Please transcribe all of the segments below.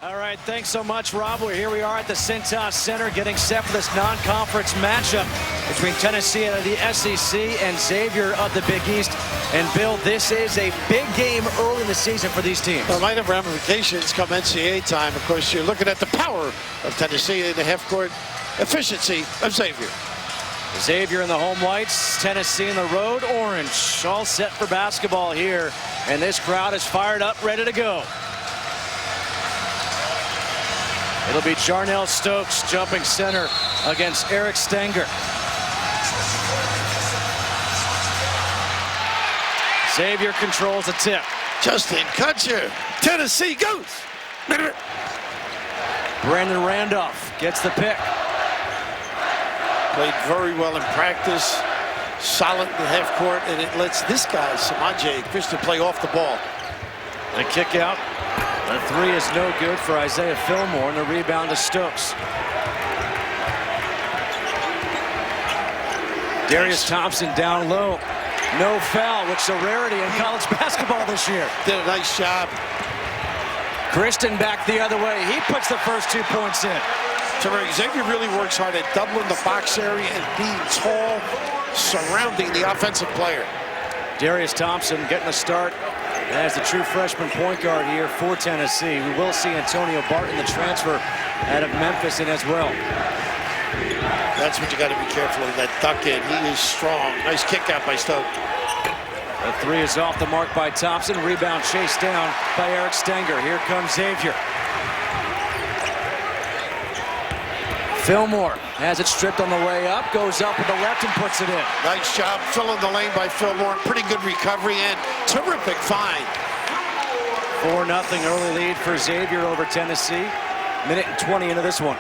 All right, thanks so much, Rob. Here we are at the Cintas Center getting set for this non-conference matchup between Tennessee out of the SEC and Xavier of the Big East. And, Bill, this is a big game early in the season for these teams. Well, it might have ramifications come NCAA time. Of course, you're looking at the power of Tennessee and the half-court efficiency of Xavier. Xavier in the home whites, Tennessee in the road orange. All set for basketball here. And this crowd is fired up, ready to go. It'll be Jarnell Stokes jumping center against Eric Stenger. Xavier controls the tip. Justin Kutcher, Tennessee goes. Brandon Randolph gets the pick. Played very well in practice, solid in the half court, and it lets this guy, Semaj Christon, play off the ball. The kick out. The three is no good for Isaiah Fillmore, and the rebound to Stokes. Darius Thompson down low. No foul, which is a rarity in college basketball this year. Did a nice job. Christon back the other way. He puts the first 2 points in. Xavier really works hard at doubling the box area and being tall, surrounding the offensive player. Darius Thompson getting a start as the true freshman point guard here for Tennessee. We will see Antonio Barton, the transfer out of Memphis, in as well. That's what you got to be careful of, that duck in. He is strong. Nice kick out by Stokes. The three is off the mark by Thompson. Rebound chased down by Eric Stenger. Here comes Xavier. Fillmore has it stripped on the way up, goes up with the left and puts it in. Nice job filling the lane by Fillmore. Pretty good recovery and terrific find. 4-0 early lead for Xavier over Tennessee. Minute and 20 into this one.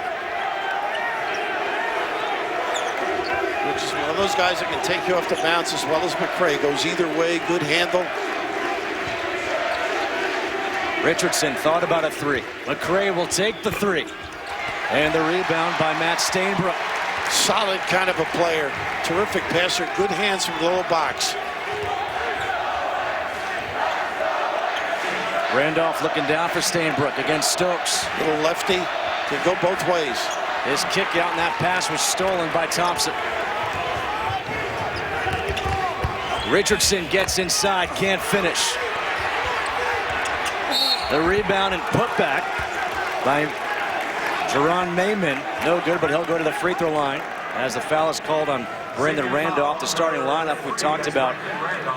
Which is one of those guys that can take you off the bounce as well as McCray. Goes either way, good handle. Richardson thought about a three. McCray will take the three. And the rebound by Matt Stainbrook. Solid kind of a player. Terrific passer. Good hands from the low box. Randolph looking down for Stainbrook against Stokes. Little lefty. Can go both ways. His kick out and that pass was stolen by Thompson. Richardson gets inside. Can't finish. The rebound and putback by Jerron Mayman, no good, but he'll go to the free throw line as the foul is called on Brandon Randolph. The starting lineup, we talked about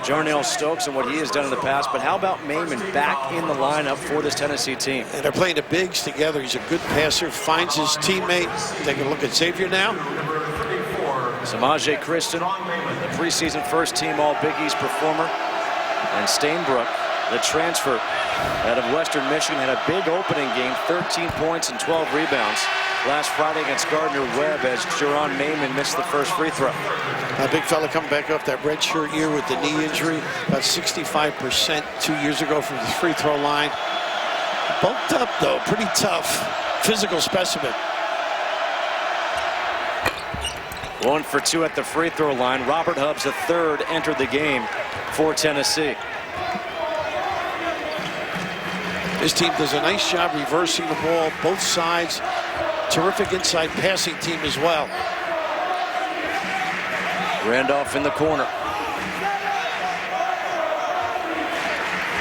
Jarnell Stokes and what he has done in the past, but how about Mayman back in the lineup for this Tennessee team? And they're playing the bigs together. He's a good passer, finds his teammate. Take a look at Xavier now. Semaj Christon, the preseason first team All Big East performer, and Stainbrook, the transfer out of Western Michigan, had a big opening game, 13 points and 12 rebounds last Friday against Gardner-Webb as Jerron Mayman missed the first free throw. A big fella coming back off that red shirt year with the knee injury, about 65% 2 years ago from the free throw line. Bulked up though, pretty tough, physical specimen. 1 for 2 at the free throw line. Robert Hubbs, the third, entered the game for Tennessee. This team does a nice job reversing the ball, both sides. Terrific inside passing team as well. Randolph in the corner.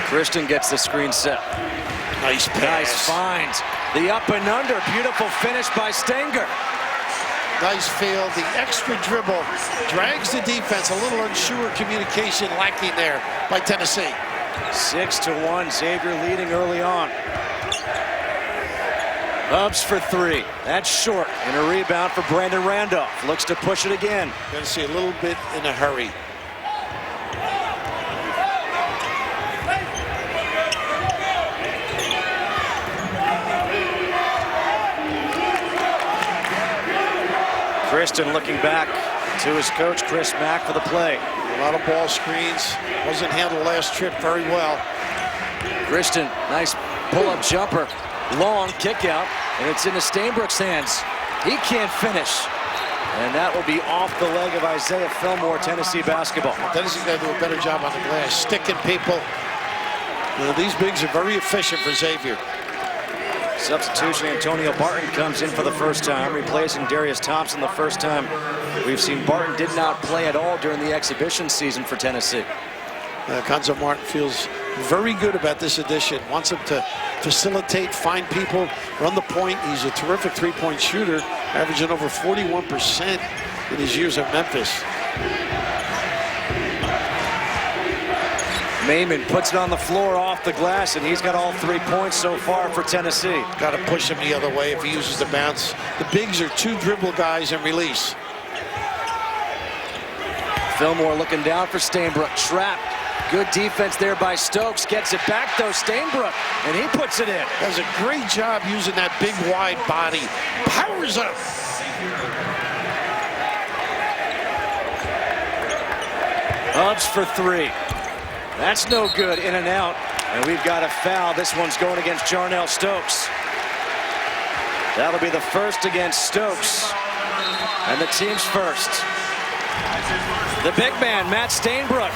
Christon gets the screen set. Nice pass. Nice find. The up and under. Beautiful finish by Stenger. Nice feel. The extra dribble drags the defense. A little unsure communication lacking there by Tennessee. 6-1, Xavier leading early on. Hubbs for three. That's short. And a rebound for Brandon Randolph. Looks to push it again. Going to see a little bit in a hurry. Christon looking back to his coach, Chris Mack, for the play. A lot of ball screens. Wasn't handled last trip very well. Christon, nice pull-up jumper. Long kick out, and it's into Stainbrook's hands. He can't finish. And that will be off the leg of Isaiah Fillmore, Tennessee basketball. Tennessee's got to do a better job on the glass, sticking people. You know, these bigs are very efficient for Xavier. Substitution, Antonio Barton comes in for the first time, replacing Darius Thompson the first time we've seen Barton did not play at all during the exhibition season for Tennessee. Cuonzo Martin feels very good about this addition. Wants him to facilitate, find people, run the point. He's a terrific three-point shooter, averaging over 41% in his years at Memphis. Maimon puts it on the floor off the glass, and he's got all 3 points so far for Tennessee. Got to push him the other way if he uses the bounce. The bigs are two dribble guys and release. Fillmore looking down for Stainbrook, trapped. Good defense there by Stokes. Gets it back though, Stainbrook, and he puts it in. Does a great job using that big wide body. Powers up. Hubbs for 3. That's no good, in and out. And we've got a foul. This one's going against Jarnell Stokes. That'll be the first against Stokes. And the team's first. The big man, Matt Stainbrook,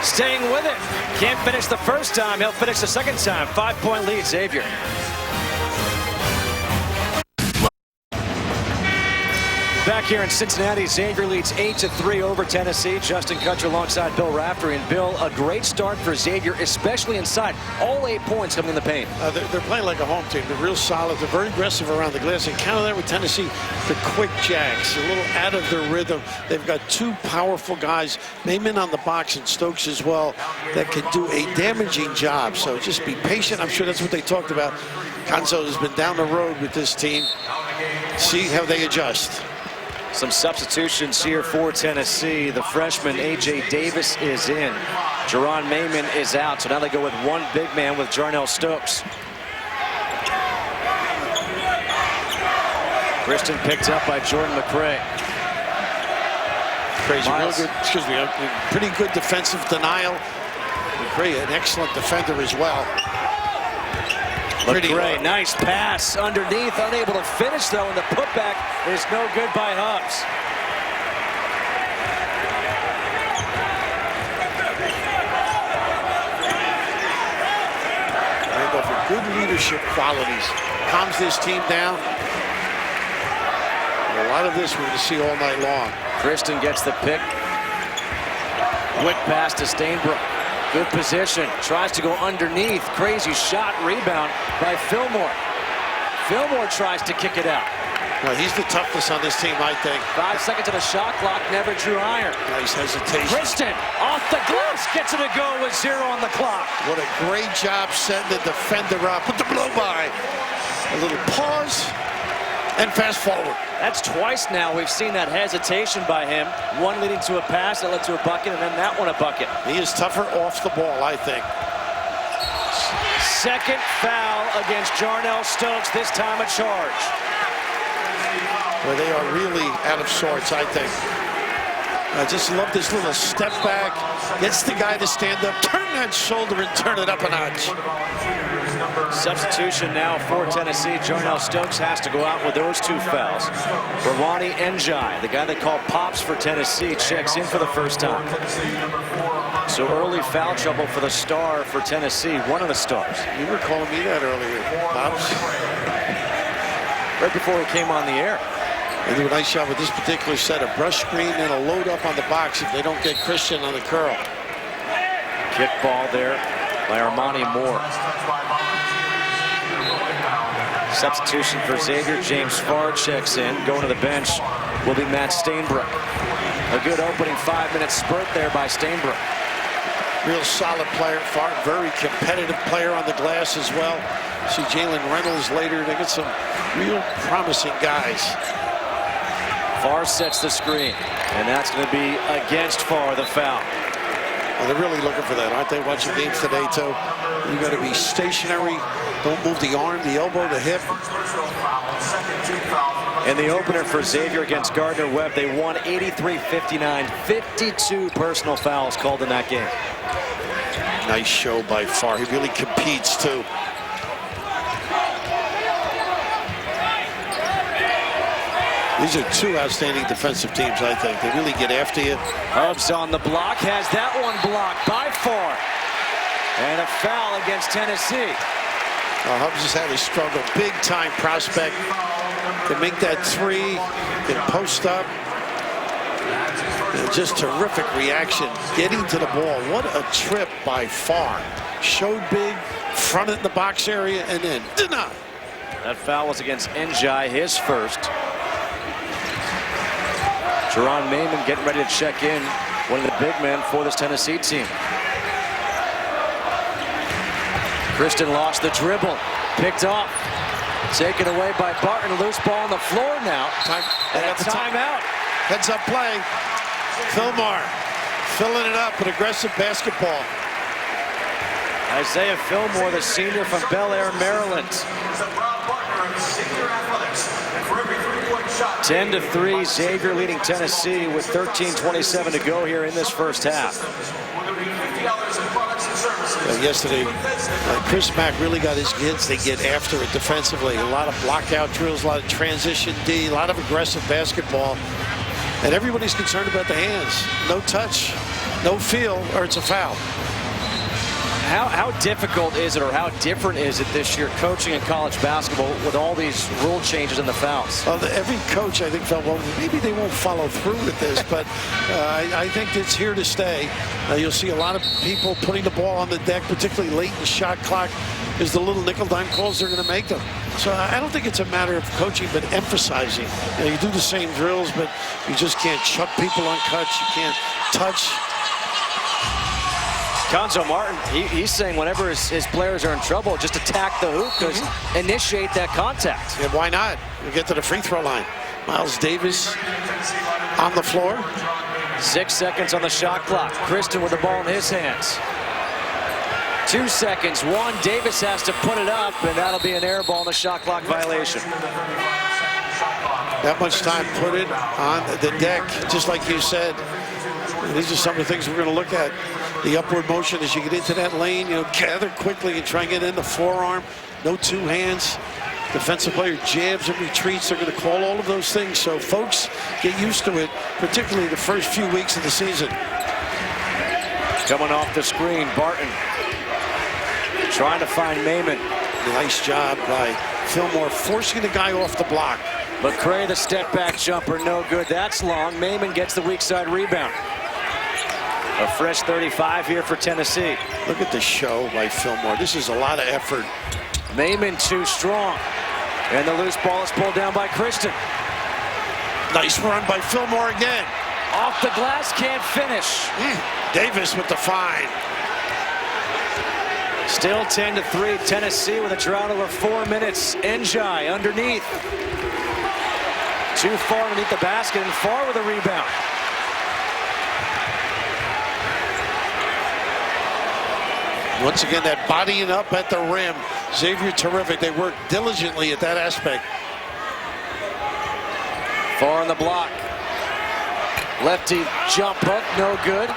staying with it. Can't finish the first time. He'll finish the second time. 5-point lead, Xavier. Back here in Cincinnati, Xavier leads 8-3 over Tennessee. Justin Kutcher alongside Bill Raftery. And Bill, a great start for Xavier, especially inside. All 8 points coming in the paint. They're playing like a home team. They're real solid. They're very aggressive around the glass. And counter that with Tennessee, the quick jacks, a little out of their rhythm. They've got 2 powerful guys, Maimon on the box and Stokes as well, that can do a damaging job. So just be patient. I'm sure that's what they talked about. Cuonzo has been down the road with this team. See how they adjust. Some substitutions here for Tennessee. The freshman, A.J. Davis, is in. Jerron Maimon is out, so now they go with 1 big man with Jarnell Stokes. Christon picked up by Jordan McCray. Crazy, real good, excuse me, pretty good defensive denial. McCray, an excellent defender as well. McCray, nice pass underneath, unable to finish though, and the putback is no good by Hubbs. Randolph with good leadership qualities. Calms this team down. And a lot of this we're going to see all night long. Christon gets the pick. Quick pass to Stainbrook. Good position, tries to go underneath. Crazy shot, rebound by Fillmore. Fillmore tries to kick it out. Well, he's the toughest on this team, I think. 5 seconds to the shot clock, never drew iron. Nice hesitation. Christon off the glass, gets it to go with 0 on the clock. What a great job setting the defender up with the blow by. A little pause and fast forward. That's twice now we've seen that hesitation by him. One leading to a pass that led to a bucket, and then that one a bucket. He is tougher off the ball, I think. Second foul against Jarnell Stokes, this time a charge. Well, they are really out of sorts, I think. I just love this little step back. Gets the guy to stand up, turn that shoulder and turn it up a notch. Substitution now for Tennessee. Jarnell Stokes has to go out with those 2 fouls. Rawani Njai, the guy they call Pops for Tennessee, checks in for the first time. So early foul trouble for the star for Tennessee, one of the stars. You were calling me that earlier, Pops. Right before he came on the air. They do a nice job with this particular set, a brush screen and a load up on the box if they don't get Christon on the curl. Kick ball there by Armani Moore. Substitution for Xavier. James Farr checks in. Going to the bench will be Matt Stainbrook. A good opening 5-minute spurt there by Stainbrook. Real solid player. Farr, very competitive player on the glass as well. See Jalen Reynolds later. They get some real promising guys. Farr sets the screen, and that's going to be against Farr, the foul. Well, they're really looking for that, aren't they? Watching games today, too. You got to be stationary. Don't move the arm, the elbow, the hip. In the opener for Xavier against Gardner-Webb, they won 83-59. 52 personal fouls called in that game. Nice show by Farr. He really competes, too. These are 2 outstanding defensive teams, I think. They really get after you. Hubbs on the block, has that one blocked by Farr. And a foul against Tennessee. Hubbs has had a struggle. Big time prospect. Can make that three. Can post up. And just terrific reaction. Getting to the ball. What a trip by far. Showed big. Fronted in the box area and then denied. That foul was against Njai, his first. Jerron Mayman getting ready to check in. One of the big men for this Tennessee team. Christon lost the dribble. Picked off. Taken away by Barton. Loose ball on the floor now. And a timeout. Heads up play. Fillmore filling it up with aggressive basketball. Isaiah Fillmore, the senior from Bel Air, Maryland. 10-3, Xavier leading Tennessee with 13:27 to go here in this first half. Yesterday, Chris Mack really got his kids. They get after it defensively. A lot of blockout drills, a lot of transition D, a lot of aggressive basketball. And everybody's concerned about the hands. No touch, no feel, or it's a foul. How difficult is it, or how different is it this year coaching in college basketball with all these rule changes and the fouls? Well, every coach, I think, felt, well, maybe they won't follow through with this, but I think it's here to stay. You'll see a lot of people putting the ball on the deck, particularly late in the shot clock, is the little nickel dime calls they're going to make them. So I don't think it's a matter of coaching, but emphasizing. You do the same drills, but you just can't chuck people on cuts. You can't touch. Gonzo Martin, he's saying whenever his players are in trouble, just attack the hoop, because initiate that contact. Yeah, why not? We'll get to the free throw line. Myles Davis on the floor. 6 seconds on the shot clock. Christon with the ball in his hands. 2 seconds. 1. Davis has to put it up, and that'll be an air ball in the shot clock violation. That much time put it on the deck, just like you said. And these are some of the things we're going to look at. The upward motion as you get into that lane, gather quickly and try and get in the forearm. No two hands. Defensive player jabs and retreats. They're going to call all of those things. So folks, get used to it, particularly the first few weeks of the season. Coming off the screen, Barton trying to find Mayman. Nice job by Fillmore forcing the guy off the block. McCray, the step back jumper, no good. That's long. Mayman gets the weak side rebound. A fresh 35 here for Tennessee. Look at the show by Fillmore. This is a lot of effort. Mayman too strong. And the loose ball is pulled down by Christon. Nice run by Fillmore again. Off the glass, can't finish. Davis with the find. Still 10-3, Tennessee with a drought over 4 minutes. Njai underneath. Too far underneath the basket and far with a rebound. Once again, that bodying up at the rim. Xavier terrific. They work diligently at that aspect. Far on the block. Lefty jump hook, no good.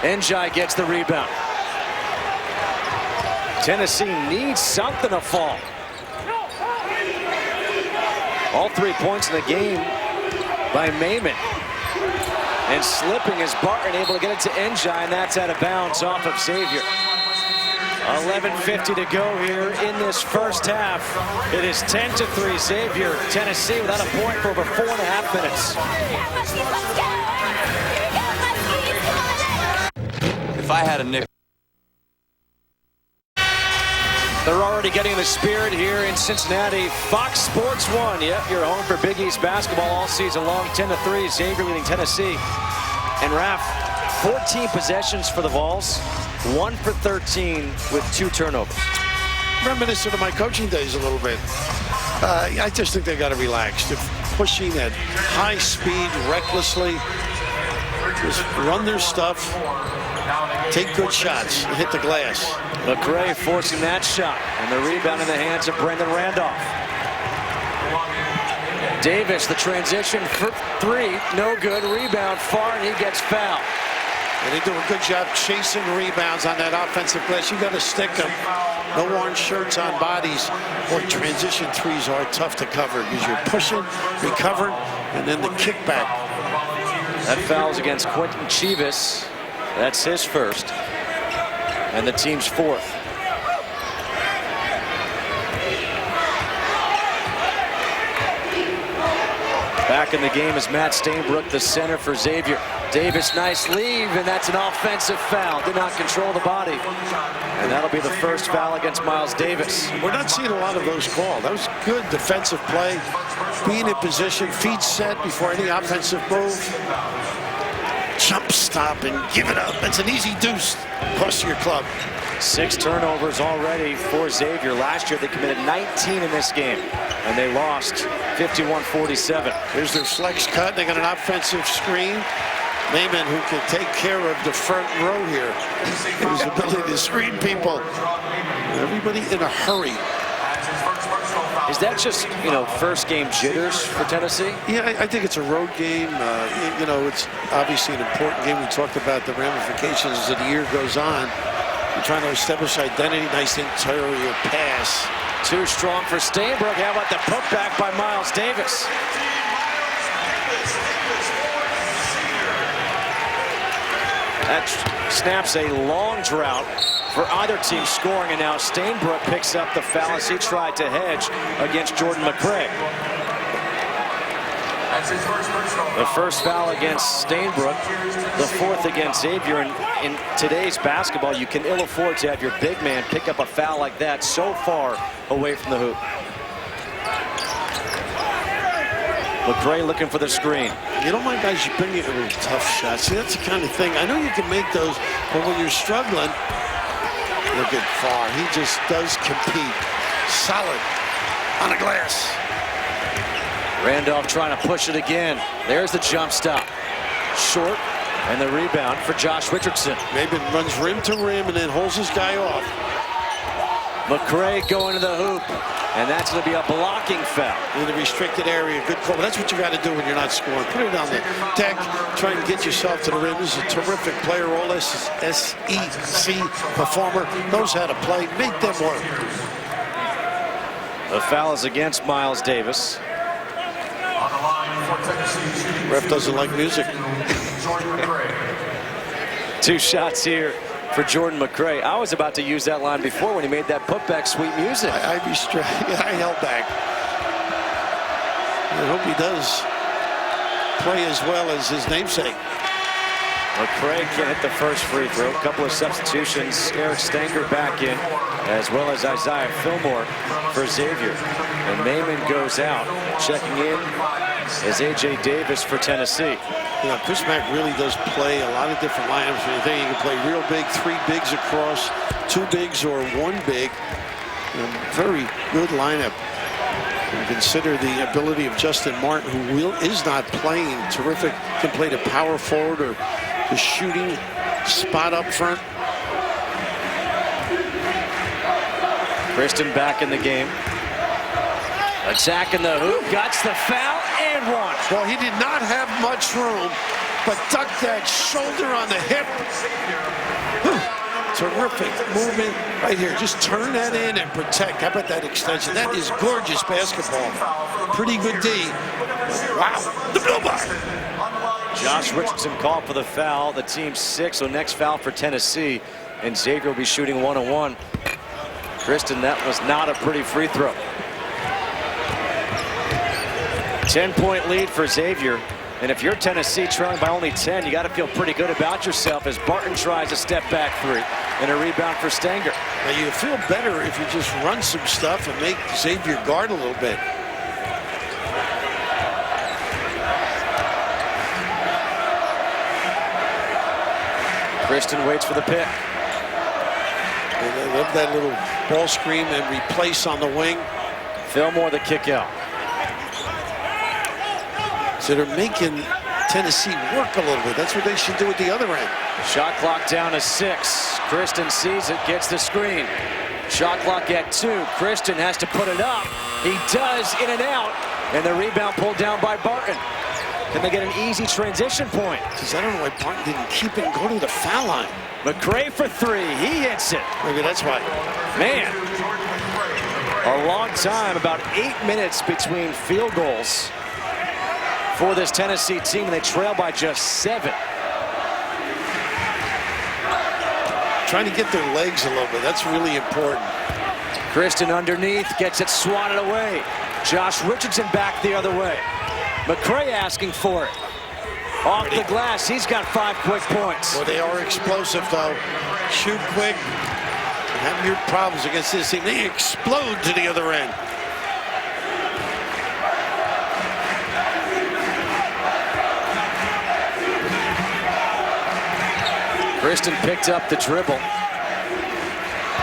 Njai gets the rebound. Tennessee needs something to fall. All 3 points in the game by Mayman. And slipping is Barton, able to get it to Njai, and that's out of bounds off of Xavier. 11:50 to go here in this first half. It is 10-3 Xavier. Tennessee without a point for over 4.5 minutes. If I had a nickel. They're already getting the spirit here in Cincinnati. Fox Sports 1. Yep, you're home for Big East basketball all season long. 10-3, Xavier leading Tennessee. And Raph, 14 possessions for the Vols. 1 for 13 with 2 turnovers. Reminiscent of my coaching days a little bit. I just think they got to relax. They're pushing at high speed, recklessly. Just run their stuff. Take good shots and hit the glass. McCray forcing that shot, and the rebound in the hands of Brendan Randolph. Davis, the transition for 3, no good. Rebound far, and he gets fouled. And they do a good job chasing rebounds on that offensive glass. You got to stick them. No orange shirts on bodies. Boy, transition threes are tough to cover because you're pushing, recovering, and then the kickback. That foul's against Quentin Chivas. That's his first, and the team's 4th. Back in the game is Matt Stainbrook, the center for Xavier. Davis, nice leave, and that's an offensive foul. Did not control the body. And that'll be the first foul against Myles Davis. We're not seeing a lot of those called. That was good defensive play. Being in position, feet set before any offensive move. Jump stop and give it up. That's an easy deuce across to your club. 6 turnovers already for Xavier. Last year they committed 19 in this game, and they lost 51-47. Here's their flex cut. They got an offensive screen. Mayman, who can take care of the front row here. His ability to screen people. Everybody in a hurry. Is that just, first game jitters for Tennessee? Yeah, I think it's a road game. It's obviously an important game. We talked about the ramifications as the year goes on. You're trying to establish identity. Nice interior pass. Too strong for Stainbrook. How about the putback by Myles Davis? That snaps a long drought for either team scoring, and now Stainbrook picks up the foul as he tried to hedge against Jordan McCray. The first foul against Stainbrook, the 4th against Xavier. In today's basketball, you can ill afford to have your big man pick up a foul like that so far away from the hoop. McCray looking for the screen. You don't mind guys, you bring you a tough shot. See, that's the kind of thing. I know you can make those, but when you're struggling, look at Farr. He just does compete. Solid on the glass. Randolph trying to push it again. There's the jump stop. Short, and the rebound for Josh Richardson. Maybe runs rim to rim and then holds his guy off. McCray going to the hoop, and that's going to be a blocking foul. In the restricted area, good call. That's what you got to do when you're not scoring. Put it on the deck, try and get yourself to the rim. This is a terrific player, all SEC performer, knows how to play. Make them work. The foul is against Myles Davis. Ref doesn't like music. 2 shots here for Jordan McCray. I was about to use that line before when he made that putback, sweet music. I held back. I hope he does play as well as his namesake. McCray can hit the first free throw. A couple of substitutions. Eric Stanger back in, as well as Isaiah Fillmore for Xavier. And Mayman goes out. Checking in is A.J. Davis for Tennessee. Chris Mack really does play a lot of different lineups. You think he can play real big, 3 bigs across, 2 bigs or 1 big. Very good lineup. And consider the ability of Justin Martin, who is not playing. Terrific. Can play the power forward or the shooting spot up front. Christon back in the game. Attacking the hoop, got the foul, and 1. Well, he did not have much room, but ducked that shoulder on the hip. Terrific movement right here. Just turn that in and protect. How about that extension? That is gorgeous basketball. Pretty good D. Wow, the blue bar. Josh Richardson called for the foul. The team's 6, so next foul for Tennessee. And Xavier will be shooting 1-on-1. Christon, that was not a pretty free throw. 10-point lead for Xavier. And if you're Tennessee trailing by only 10, you got to feel pretty good about yourself as Barton tries a step back 3 and a rebound for Stanger. Now you feel better if you just run some stuff and make Xavier guard a little bit. Christon waits for the pick. I love that little ball screen and replace on the wing. Fillmore the kick out. So they're making Tennessee work a little bit. That's what they should do at the other end. Shot clock down to 6. Christon sees it, gets the screen. Shot clock at 2. Christon has to put it up. He does, in and out. And the rebound pulled down by Barton. Can they get an easy transition point? Because I don't know why Barton didn't keep it and go to the foul line. McCray for 3. He hits it. Maybe that's why. Man, a long time, about 8 minutes between field goals for this Tennessee team, and they trail by just 7. Trying to get their legs a little bit. That's really important. Christon underneath, gets it swatted away. Josh Richardson back the other way. McCray asking for it. Off the glass, he's got 5 quick points. Well, they are explosive, though. Shoot quick. Have your problems against this team. They explode to the other end. Christon picked up the dribble.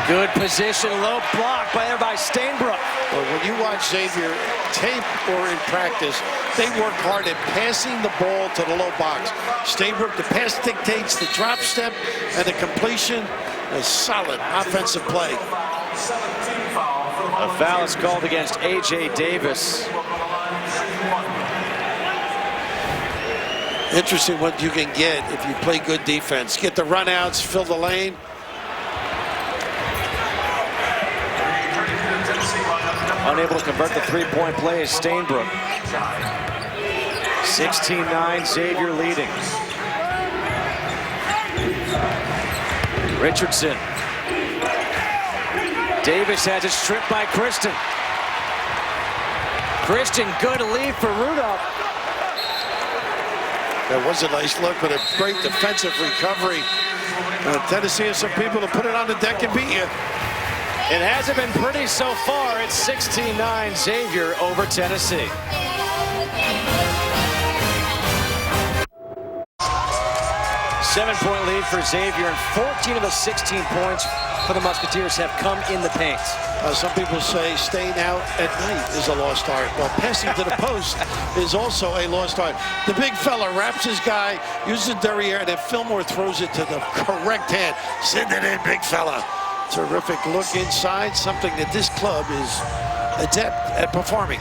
Good position, low block by Stainbrook. Well, when you watch Xavier tape or in practice, they work hard at passing the ball to the low box. Stainbrook, the pass dictates the drop step and the completion. A solid offensive play. A foul is called against A.J. Davis. Interesting what you can get if you play good defense. Get the runouts, fill the lane. Unable to convert the three-point play is Stainbrook. 16-9, Xavier leading. Richardson. Davis has it stripped by Christon. Christon, good lead for Rudolph. That was a nice look, but a great defensive recovery. Tennessee has some people to put it on the deck and beat you. It hasn't been pretty so far. It's 16-9 Xavier over Tennessee. Seven-point lead for Xavier, and 14 of the 16 points for the Musketeers have come in the paint. Some people say staying out at night is a lost art. Well, passing to the post is also a lost art. The big fella wraps his guy, uses the derriere, and then Fillmore throws it to the correct hand. Send it in, big fella. Terrific look inside, something that this club is adept at performing.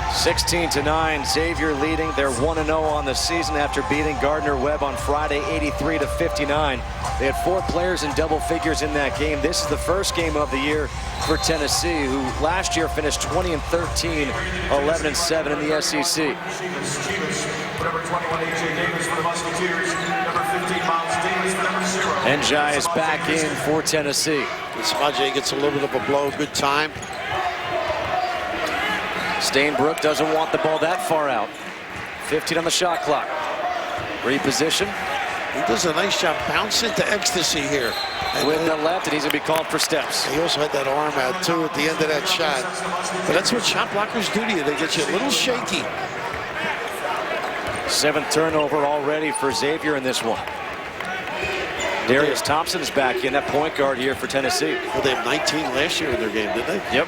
16-9, Xavier leading. They're 1-0 on the season after beating Gardner-Webb on Friday, 83-59. They had 4 players in double figures in that game. This is the first game of the year for Tennessee, who last year finished 20-13, 11-7 in the SEC. Number 21, A.J. Davis for the Musketeers. Number 15, Myles Davis for number 0. Njai is back in for Tennessee. Semaj gets a little bit of a blow, good time. Stainbrook doesn't want the ball that far out. 15 on the shot clock. Reposition. He does a nice job bouncing to ecstasy here. And with the left, and he's going to be called for steps. He also had that arm out, too, at the end of that shot. But that's what shot blockers do to you. They get you a little shaky. 7th turnover already for Xavier in this one. Darius Thompson's back in, that point guard here for Tennessee. Well, they have 19 last year in their game, didn't they? Yep.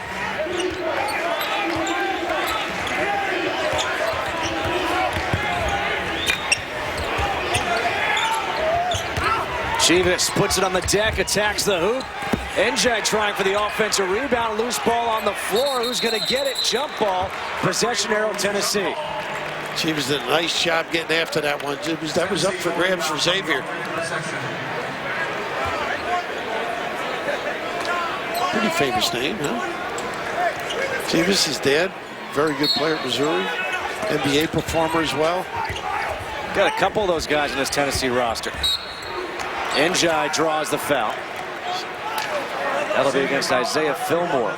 Chivas puts it on the deck, attacks the hoop. Njai trying for the offensive rebound. Loose ball on the floor. Who's going to get it? Jump ball. Possession arrow, Tennessee. Chivas did a nice job getting after that one. That was up for grabs for Xavier. Pretty famous name, huh? Chivas, his dad, very good player at Missouri. NBA performer as well. Got a couple of those guys in this Tennessee roster. Njai draws the foul. That'll be against Isaiah Fillmore.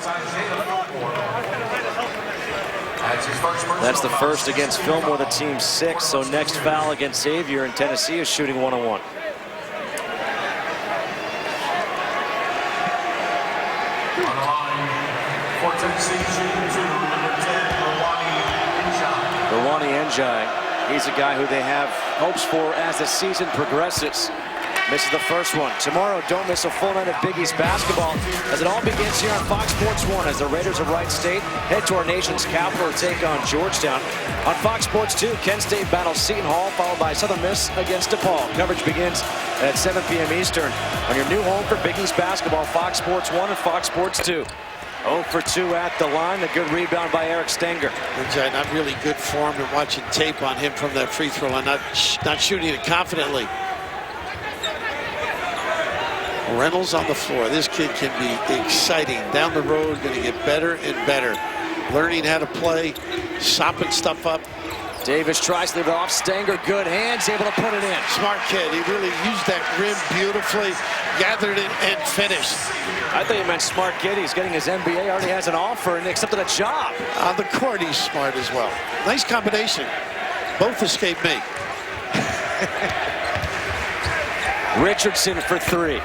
That's the first against Fillmore, the team's 6th. So next foul against Xavier, and Tennessee is shooting 1-on-1. Rwani Njai, he's a guy who they have hopes for as the season progresses. Misses the first one. Tomorrow, don't miss a full night of Big East basketball as it all begins here on Fox Sports 1 as the Raiders of Wright State head to our nation's capital to take on Georgetown. On Fox Sports 2, Kent State battles Seton Hall, followed by Southern Miss against DePaul. Coverage begins at 7 p.m. Eastern on your new home for Big East basketball, Fox Sports 1 and Fox Sports 2. 0 for 2 at the line. A good rebound by Eric Stenger. Njai, not really good form, and watching tape on him from that free throw line, not shooting it confidently. Reynolds on the floor. This kid can be exciting. Down the road, going to get better and better. Learning how to play, sopping stuff up. Davis tries to leave it off. Stanger, good hands, able to put it in. Smart kid. He really used that rim beautifully, gathered it, and finished. I thought you meant smart kid. He's getting his MBA, already has an offer and accepted a job. On the court, he's smart as well. Nice combination. Both escaped me. Richardson for three.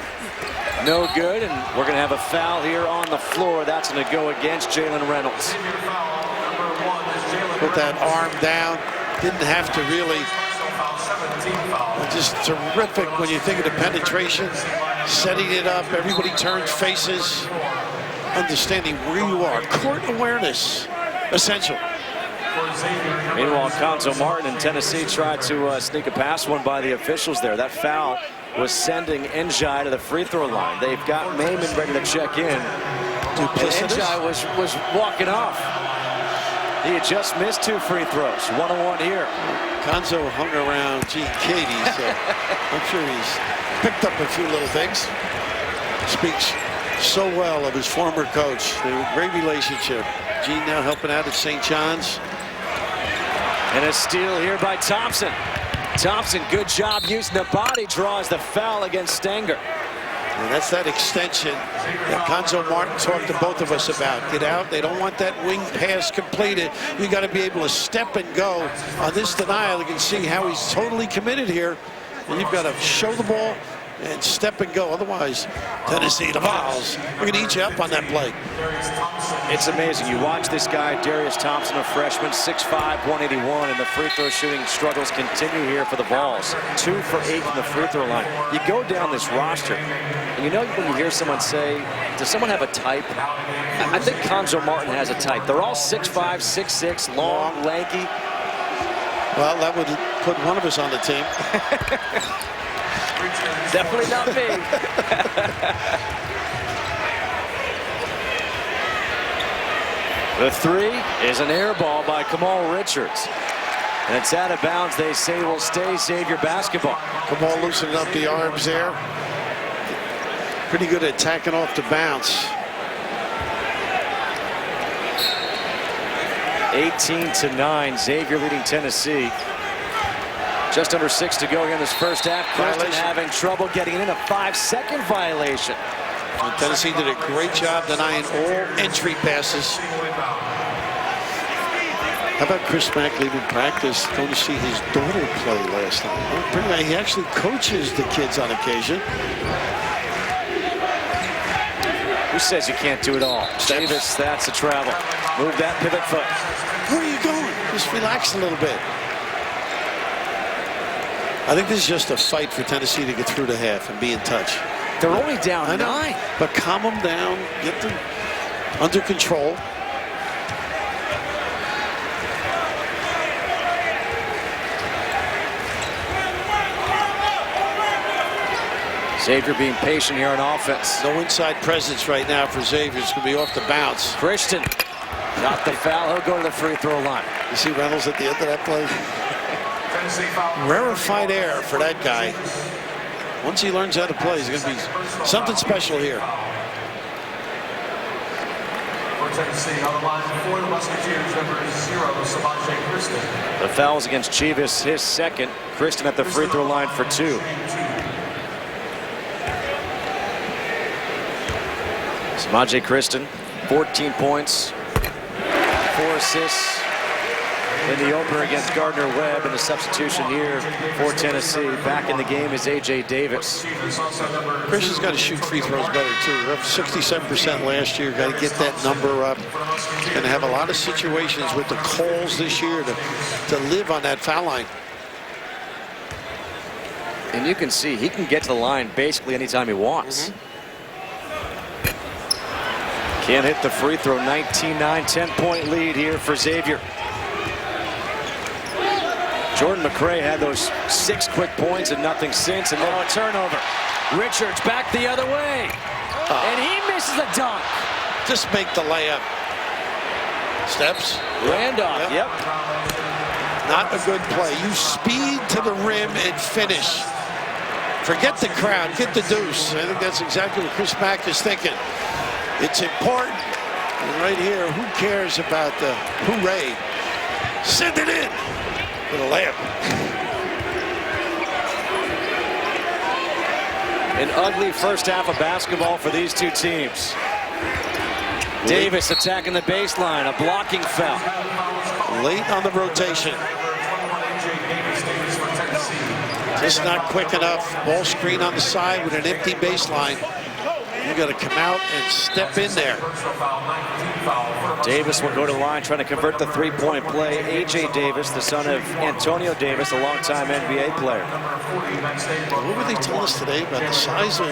No good, and we're going to have a foul here on the floor. That's going to go against Jalen Reynolds. Put that arm down. Didn't have to really. Just terrific when you think of the penetration. Setting it up. Everybody turns faces. Understanding where you are. Court awareness. Essential. Meanwhile, Conzo Martin in Tennessee tried to sneak a past one by the officials there. That foul was sending Njai to the free throw line. They've got Mayman ready to check in. Njai was walking off. He had just missed 2 free throws. 1-on-1 here. Conzo hung around Gene Katie, so I'm sure he's picked up a few little things. Speaks so well of his former coach. They have a great relationship. Gene now helping out at St. John's. And a steal here by Thompson. Thompson, good job using the body, draws the foul against Stanger. And that's that extension that Conzo Martin talked to both of us about. Get out. They don't want that wing pass completed. You got to be able to step and go. On this denial, you can see how he's totally committed here. And you've got to show the ball and step and go. Otherwise, Tennessee, the Vols, we're going to eat you up on that play. It's amazing. You watch this guy, Darius Thompson, a freshman, 6'5", 181, and the free throw shooting struggles continue here for the Vols. 2 for 8 from the free throw line. You go down this roster, and you know when you hear someone say, does someone have a type? I think Conzo Martin has a type. They're all 6'5", 6'6", long, lanky. Well, that would put one of us on the team. Definitely not me. The three is an air ball by Kamal Richards. And it's out of bounds. They say will stay Xavier basketball. Kamal loosening up the arms there. Pretty good at tacking off the bounce. 18-9, Xavier leading Tennessee. Just under 6 to go here in this first half. Christon having trouble getting in, a 5-second violation. And Tennessee did a great job denying all entry passes. How about Chris Mack leaving practice, going to see his daughter play last night? He actually coaches the kids on occasion. Who says you can't do it all? Davis, that's a travel. Move that pivot foot. Where are you going? Just relax a little bit. I think this is just a fight for Tennessee to get through the half and be in touch. They're only down 9. But calm them down, get them under control. Xavier being patient here on offense. No inside presence right now for Xavier. It's going to be off the bounce. Christon got the foul. He'll go to the free throw line. You see Reynolds at the end of that play? Rarefied air for that guy. Once he learns how to play, he's going to be something special here. For Tennessee, on the line for the Musketeers, number 0, Semaj Christon. The foul's against Chivas, his second. Christon at the free throw line for 2. Semaj Christon, 14 points, 4 assists in the opener against Gardner-Webb, and the substitution here for Tennessee. Back in the game is A.J. Davis. Christian's got to shoot free throws better, too. They're up 67% last year. Got to get that number up. Going to have a lot of situations with the calls this year to live on that foul line. And you can see he can get to the line basically anytime he wants. Can't hit the free throw. 19-9, 10-point lead here for Xavier. Jordan McRae had those 6 quick points and nothing since, and now a turnover. Richards back the other way, and he misses the dunk. Just make the layup. Steps. Randolph, yep. Not a good play. You speed to the rim and finish. Forget the crowd, get the deuce. I think that's exactly what Chris Mack is thinking. It's important. And right here, who cares about the hooray? Send it in. with a layup. An ugly first half of basketball for these two teams. Davis attacking the baseline, a blocking foul. Late on the rotation. Just not quick enough. Ball screen on the side with an empty baseline. You got to come out and step in there. Davis will go to the line trying to convert the three-point play. A.J. Davis, the son of Antonio Davis, a longtime NBA player. What were they telling us today about the size of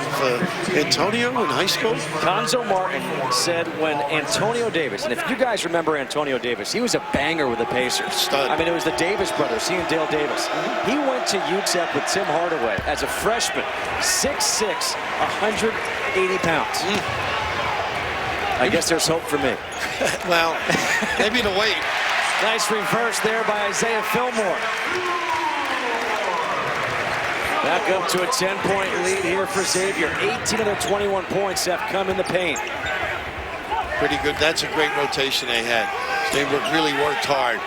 Antonio in high school? Conzo Martin said when Antonio Davis, and if you guys remember Antonio Davis, he was a banger with the Pacers. Stud. I mean, it was the Davis brothers, he and Dale Davis. He went to UTEP with Tim Hardaway as a freshman, 6'6", 180 pounds. I guess there's hope for me. Well, maybe to wait. Nice reverse there by Isaiah Fillmore. Back up to a 10-point lead here for Xavier. 18 of their 21 points have come in the paint. Pretty good. That's a great rotation they had. Stainbrook really worked hard.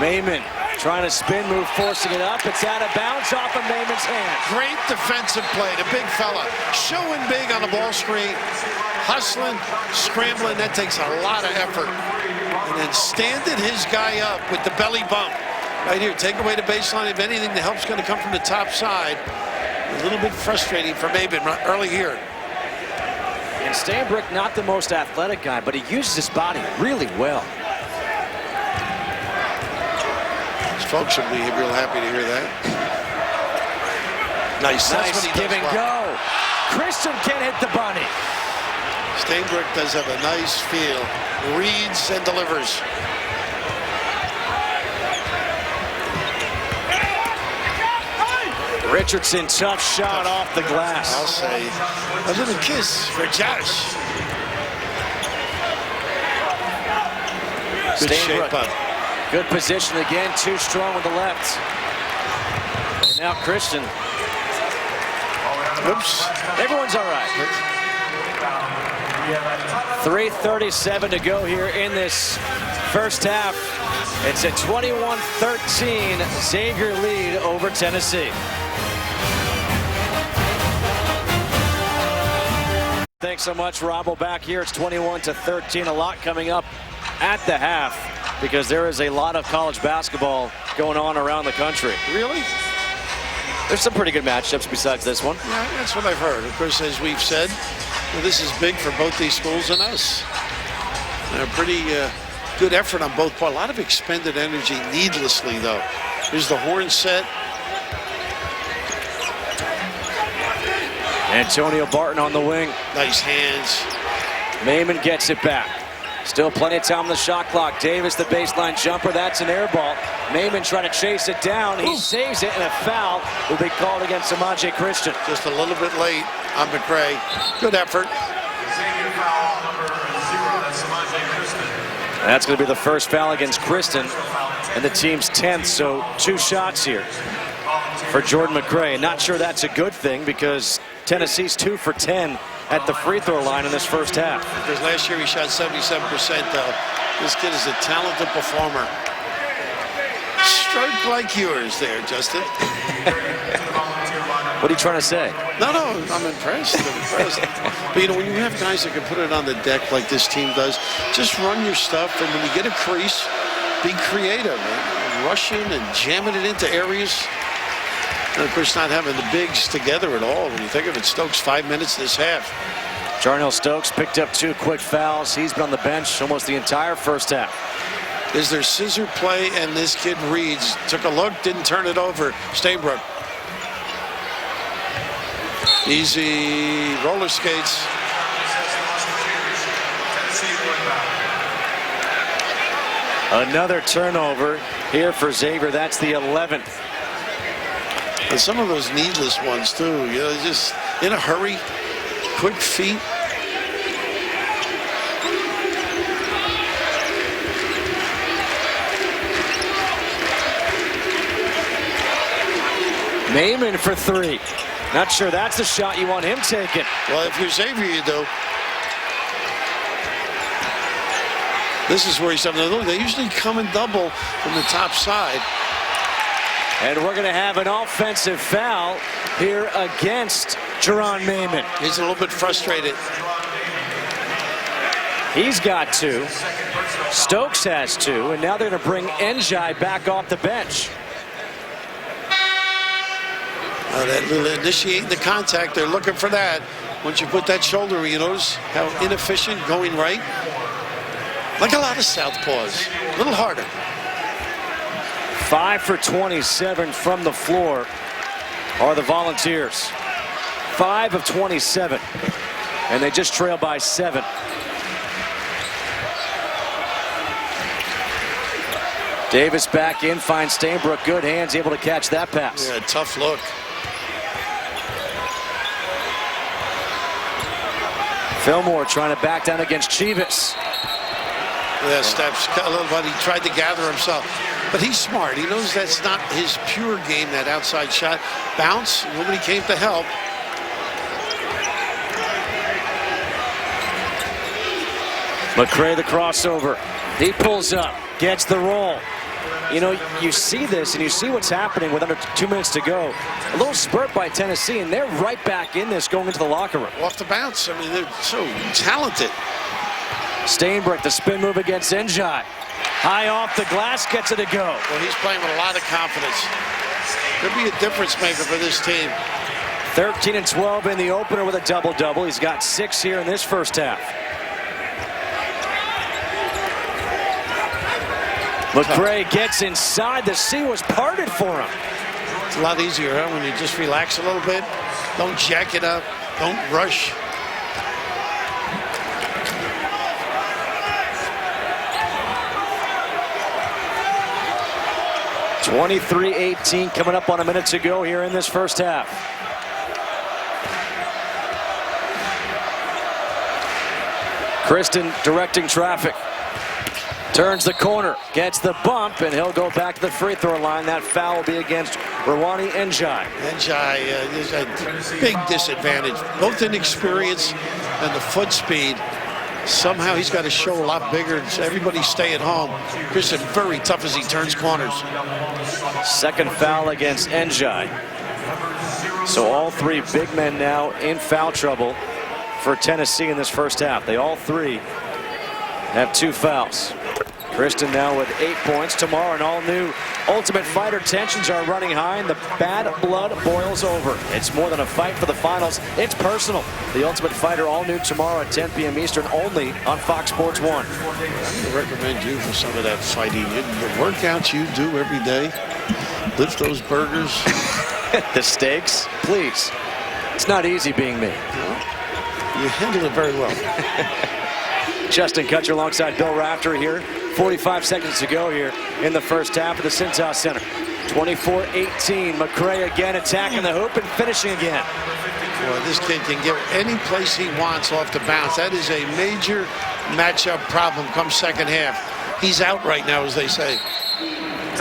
Mayman trying to spin move, forcing it up. It's out of bounds off of Mayman's hand. Great defensive play. The big fella showing big on the ball screen. Hustling, scrambling. That takes a lot of effort. And then standing his guy up with the belly bump. Right here, take away the baseline. If anything, the help's going to come from the top side. A little bit frustrating for Mayman early here. And Stainbrook, not the most athletic guy, but he uses his body really well. His folks will be real happy to hear that. Nice. That's Nice what he give does and well. go. Christon can't hit the bunny. Stainbrook does have a nice feel. Reads and delivers. Richardson, tough shot off the glass. I'll say, a little kiss for Josh. Good Stainbrook. shape up. Good position again, too strong with the left. And now Christon. Oops. Everyone's all right. 3:37 to go here in this first half. It's a 21-13 Xavier lead over Tennessee. Thanks so much, Rob. We're back here. It's 21-13. A lot coming up at the half because there is a lot of college basketball going on around the country. Really? There's some pretty good matchups besides this one. Yeah, that's what I've heard. Of course, as we've said, well, this is big for both these schools and us. A pretty good effort on both parts. A lot of expended energy needlessly, though. Here's the horn set. Antonio Barton on the wing. Nice hands. Mayman gets it back. Still plenty of time on the shot clock. Davis, the baseline jumper. That's an air ball. Mayman trying to chase it down. He saves it, and a foul will be called against Semaj Christon. Just a little bit late on McRae. Good effort. That's going to be the first foul against Christon and the team's 10th, so 2 shots here for Jordan McRae. Not sure that's a good thing because Tennessee's 2 for 10 at the free throw line in this first half. Because last year he shot 77%, though. This kid is a talented performer. Stroke like yours there, Justin. What are you trying to say? No, I'm impressed. But, you know, when you have guys that can put it on the deck like this team does, just run your stuff, and when you get a crease, be creative. Rushing and jamming it into areas. And, of course, not having the bigs together at all. When you think of it, Stokes 5 minutes this half. Jarnell Stokes picked up 2 quick fouls. He's been on the bench almost the entire first half. Is there scissor play, and this kid reads. Took a look, didn't turn it over. Stainbrook. Easy roller skates. Another turnover here for Xavier. That's the 11th. And some of those needless ones, too. You know, just in a hurry, quick feet. Mayman for 3. Not sure that's the shot you want him taking. Well, if you're Xavier, you do. This is where he's having to look. They usually come and double from the top side. And we're going to have an offensive foul here against Jerron Mayman. He's a little bit frustrated. He's got 2. Stokes has 2. And now they're going to bring Njai back off the bench. That little initiating the contact, they're looking for that. Once you put that shoulder, you notice how inefficient going right. Like a lot of southpaws, a little harder. 5 for 27 from the floor are the Volunteers. 5 of 27. And they just trail by 7. Davis back in, finds Stainbrook. Good hands, able to catch that pass. Yeah, tough look. Fillmore trying to back down against Chivas. Yeah, steps a little bit. He tried to gather himself. But he's smart. He knows that's not his pure game, that outside shot. Bounce, nobody came to help. McCray the crossover. He pulls up, gets the roll. You know, you see this and you see what's happening with under 2 minutes to go. A little spurt by Tennessee, and they're right back in this going into the locker room. Off the bounce. I mean, they're so talented. Stainbrook, the spin move against Njai. High off the glass, gets it to go. Well, he's playing with a lot of confidence. Could be a difference maker for this team. 13 and 12 in the opener with a double-double. He's got 6 here in this first half. McCray gets inside. The sea was parted for him. It's a lot easier, huh, when you just relax a little bit. Don't jack it up. Don't rush. (23-18) coming up on a minute to go here in this first half. Christon directing traffic. Turns the corner, gets the bump, and he'll go back to the free throw line. That foul will be against Rawani Njai. Njai is a big disadvantage, both in experience and the foot speed. Somehow he's got to show a lot bigger, so everybody stay at home. Christon very tough as he turns corners. Second foul against Njai. So all 3 big men now in foul trouble for Tennessee in this first half. They all 3 have 2 fouls. Christon now with 8 points. Tomorrow, an all-new Ultimate Fighter. Tensions are running high, and the bad blood boils over. It's more than a fight for the finals. It's personal. The Ultimate Fighter, all new tomorrow at 10 p.m. Eastern, only on Fox Sports 1. I would recommend you for some of that fighting. The workouts you do every day, lift those burgers. The steaks, please. It's not easy being me. You handle it very well. Justin Kutcher alongside Bill Rafter here. 45 seconds to go here in the first half of the Cintas Center. 24-18. McCray again attacking the hoop and finishing again. Boy, this kid can get any place he wants off the bounce. That is a major matchup problem come second half. He's out right now, as they say.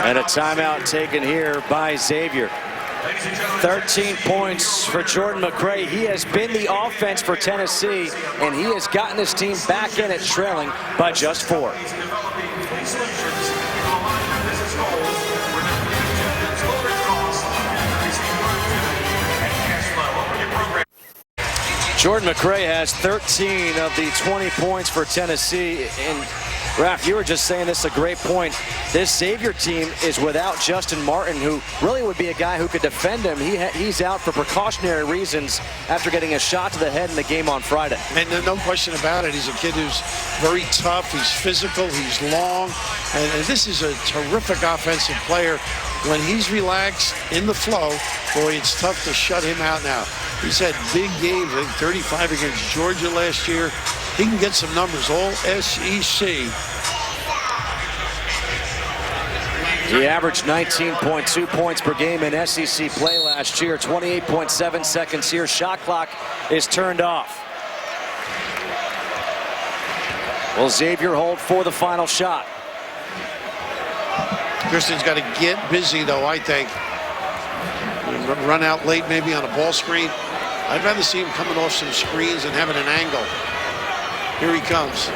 And a timeout taken here by Xavier. 13 points for Jordan McCray. He has been the offense for Tennessee, and he has gotten his team back in it, trailing by just 4. Jordan McCray has 13 of the 20 points for Tennessee. And Raph, you were just saying this is a great point. This Xavier team is without Justin Martin, who really would be a guy who could defend him. He's out for precautionary reasons after getting a shot to the head in the game on Friday. And no question about it. He's a kid who's very tough. He's physical. He's long. And this is a terrific offensive player. When he's relaxed in the flow, boy, it's tough to shut him out now. He's had big games, I think 35 against Georgia last year. He can get some numbers, all SEC. He averaged 19.2 points per game in SEC play last year. 28.7 seconds here. Shot clock is turned off. Will Xavier hold for the final shot? Christon's got to get busy, though, I think. Run out late maybe on a ball screen. I'd rather see him coming off some screens and having an angle. Here he comes.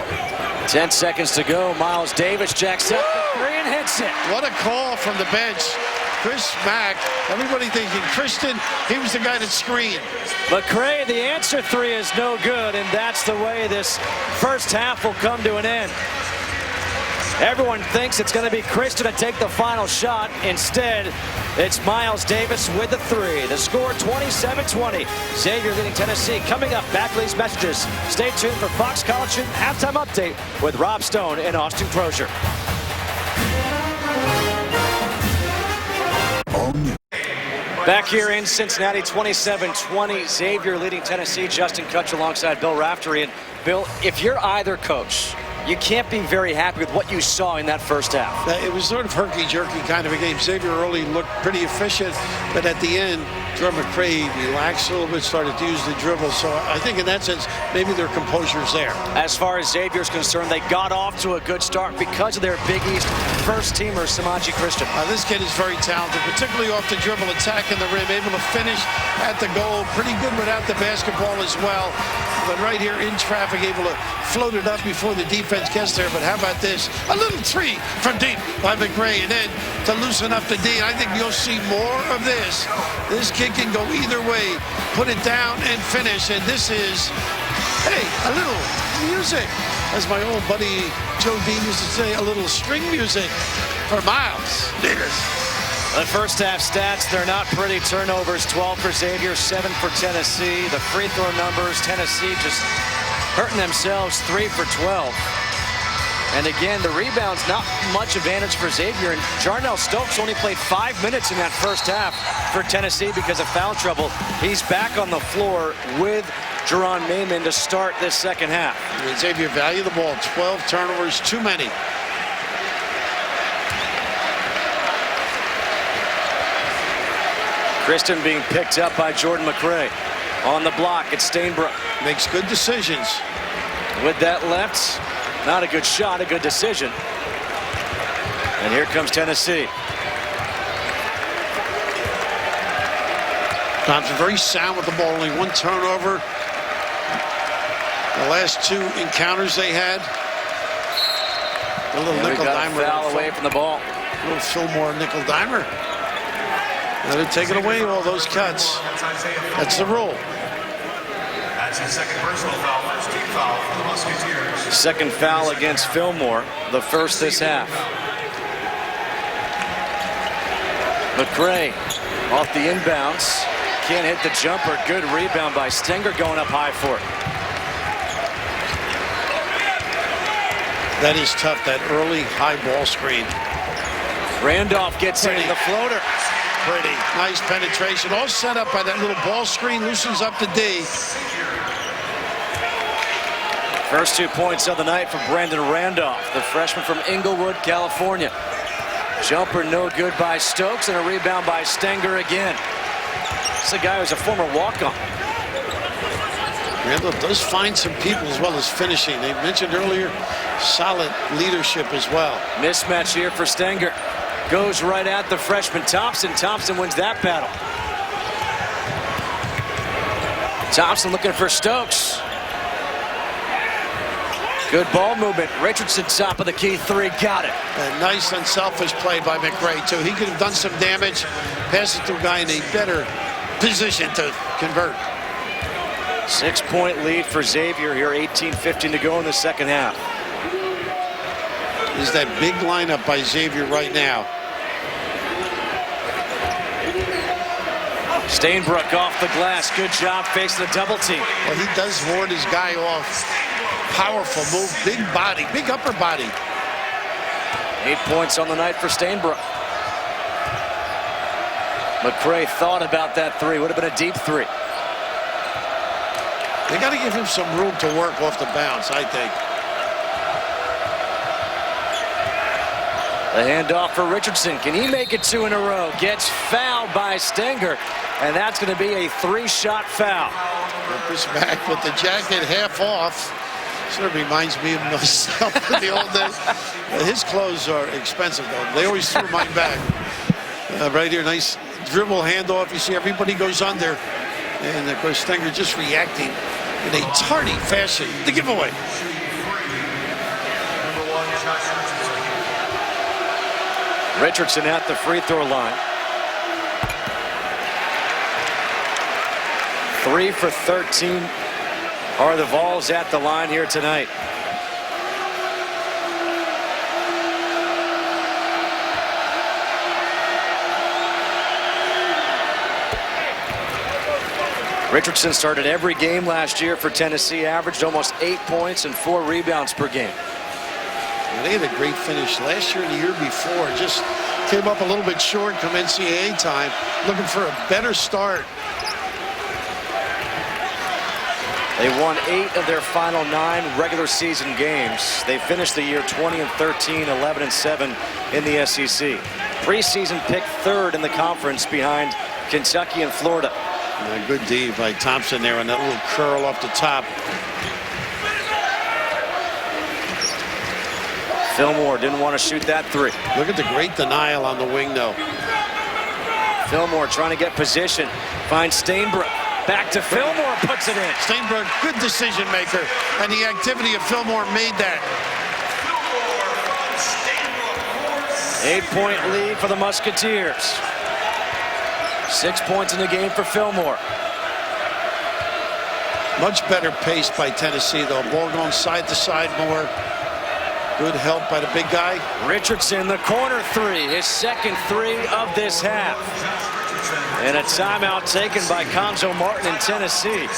10 seconds to go. Myles Davis jacks up the 3 and hits it. What a call from the bench. Chris Mack, everybody thinking Christon, he was the guy that screened. McCray, the answer three is no good, and that's the way this first half will come to an end. Everyone thinks it's going to be Christon to take the final shot. Instead, it's Myles Davis with the three. The score 27-20. Xavier leading Tennessee. Coming up, back to these messages. Stay tuned for Fox College Student Halftime Update with Rob Stone and Austin Crozier. Back here in Cincinnati, 27-20. Xavier leading Tennessee. Justin Kutch alongside Bill Raftery. And Bill, if you're either coach, you can't be very happy with what you saw in that first half. It was sort of herky-jerky kind of a game. Xavier early looked pretty efficient, but at the end, Jordan McCray relaxed a little bit, started to use the dribble. So I think in that sense, maybe their composure's there. As far as Xavier's concerned, they got off to a good start because of their Big East first-teamer, Semaj Christon. This kid is very talented, particularly off the dribble, attacking the rim, able to finish at the goal. Pretty good without the basketball as well. But right here in traffic, able to float it up before the defense gets there. But how about this? A little three from deep by McCray, and then to loosen up the D. I think you'll see more of this. This kid can go either way, put it down and finish. And this is, hey, a little music. As my old buddy Joe Dean used to say, a little string music for Myles Davis. The first half stats, they're not pretty. Turnovers, 12 for Xavier, 7 for Tennessee. The free throw numbers, Tennessee just hurting themselves, 3 for 12. And again, the rebounds, not much advantage for Xavier. And Jarnell Stokes only played 5 minutes in that first half for Tennessee because of foul trouble. He's back on the floor with Jerron Mayman to start this second half. Xavier value the ball, 12 turnovers, too many. Christon being picked up by Jordan McCray. On the block, it's Stainbrook. Makes good decisions. With that left, not a good shot, a good decision. And here comes Tennessee. Thompson very sound with the ball, only one turnover. The last two encounters they had. A little nickel dimer. Foul away from the ball. A little Fillmore nickel dimer. They're taking away all those cuts. That's the rule. That's his second personal foul, first team foul for the Musketeers. Second foul against Fillmore, the first this half. McCray off the inbounds. Can't hit the jumper. Good rebound by Stenger, going up high for it. That is tough, that early high ball screen. Randolph gets in the floater. Pretty nice penetration, all set up by that little ball screen, loosens up the D. First 2 points of the night for Brandon Randolph, the freshman from Inglewood, California. Jumper no good by Stokes, and a rebound by Stenger again. This is a guy who's a former walk-on. Randolph does find some people as well as finishing. They mentioned earlier, solid leadership as well. Mismatch here for Stenger. Goes right at the freshman Thompson. Thompson wins that battle. Thompson looking for Stokes. Good ball movement. Richardson top of the key three. Got it. A nice unselfish play by McCray too. He could have done some damage. Pass it to a guy in a better position to convert. 6-point lead for Xavier here. 18:15 to go in the second half. Is that big lineup by Xavier right now. Stainbrook off the glass. Good job facing the double team. Well, he does ward his guy off. Powerful move, big body, big upper body. 8 points on the night for Stainbrook. McCray thought about that three. Would have been a deep three. They got to give him some room to work off the bounce, I think. The handoff for Richardson. Can he make it 2 in a row? Gets fouled by Stenger, and that's going to be a 3-shot foul. Chris back with the jacket half off. Sort of reminds me of myself in the old days. His clothes are expensive, though. They always threw mine back. Right here, nice dribble handoff. You see everybody goes under. And, of course, Stenger just reacting in a tardy fashion. The giveaway. Richardson at the free throw line. 3 for 13 are the Vols at the line here tonight. Richardson started every game last year for Tennessee, averaged almost 8 points and 4 rebounds per game. Well, they had a great finish last year and the year before. Just came up a little bit short come NCAA time. Looking for a better start. They won 8 of their final 9 regular season games. They finished the year 20-13, 11-7 in the SEC. Preseason picked 3rd in the conference behind Kentucky and Florida. A good D by Thompson there on that little curl off the top. Fillmore didn't want to shoot that 3. Look at the great denial on the wing, though. Fillmore trying to get position. Finds Stainbrook. Back to Fillmore. Puts it in. Stainbrook, good decision maker. And the activity of Fillmore made that. 8-point lead for the Musketeers. 6 points in the game for Fillmore. Much better paced by Tennessee, though. Ball going side to side more. Good help by the big guy. Richardson, the corner 3, his second 3 of this half. And a timeout taken by Conzo Martin in Tennessee.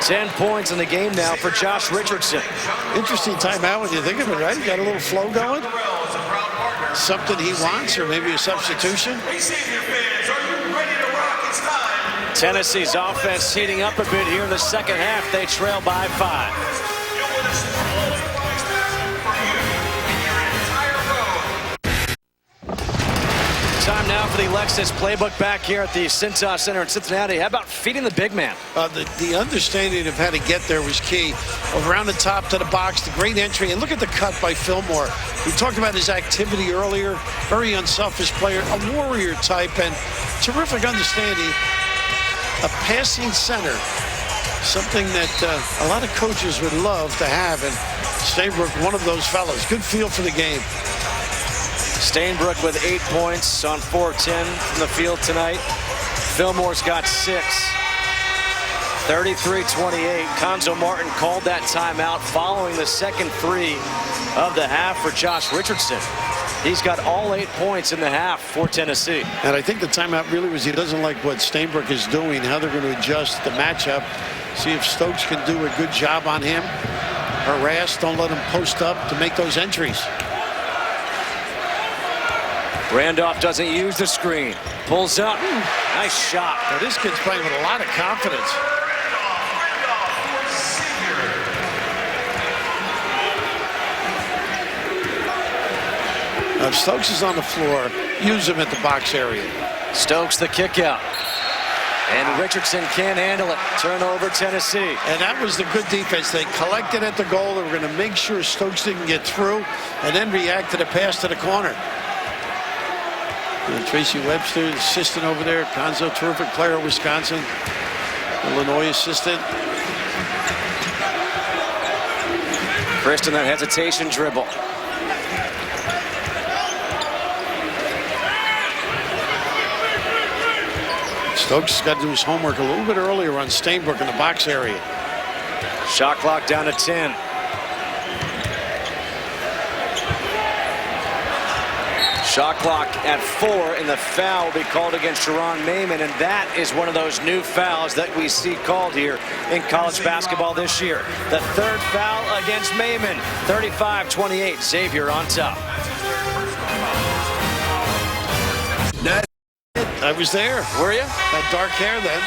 10 points in the game now for Josh Richardson. Interesting timeout when you think of it, right? You got a little flow going. Something he wants, or maybe a substitution. Tennessee's offense heating up a bit here in the second half. They trail by 5. Time now for the Lexus playbook back here at the Cintas Center in Cincinnati. How about feeding the big man? The understanding of how to get there was key. Around the top to the box, the great entry. And look at the cut by Fillmore. We talked about his activity earlier. Very unselfish player, a warrior type, and terrific understanding. A passing center, something that a lot of coaches would love to have, and Stainbrook, one of those fellas. Good feel for the game. Stainbrook with 8 points on 4-10 from the field tonight. Fillmore's got 6. 33-28. Conzo Martin called that timeout following the second 3 of the half for Josh Richardson. He's got all 8 points in the half for Tennessee. And I think the timeout really was he doesn't like what Stainbrook is doing, how they're going to adjust the matchup. See if Stokes can do a good job on him. Harass, don't let him post up to make those entries. Randolph doesn't use the screen. Pulls up. Nice shot. Now, this kid's playing with a lot of confidence. If Stokes is on the floor, use him at the box area. Stokes the kick out. And Richardson can't handle it. Turnover, Tennessee. And that was the good defense. They collected at the goal. They were going to make sure Stokes didn't get through and then react to the pass to the corner. And Tracy Webster, assistant over there. Conzo, terrific player at Wisconsin. Illinois assistant. Christon, that hesitation dribble. Stokes has got to do his homework a little bit earlier on Stainbrook in the box area. Shot clock down to 10. Shot clock at 4, and the foul will be called against Jerron Mayman, and that is one of those new fouls that we see called here in college basketball this year. The third foul against Mayman. 35-28. Xavier on top. I was there. Were you? Had dark hair then.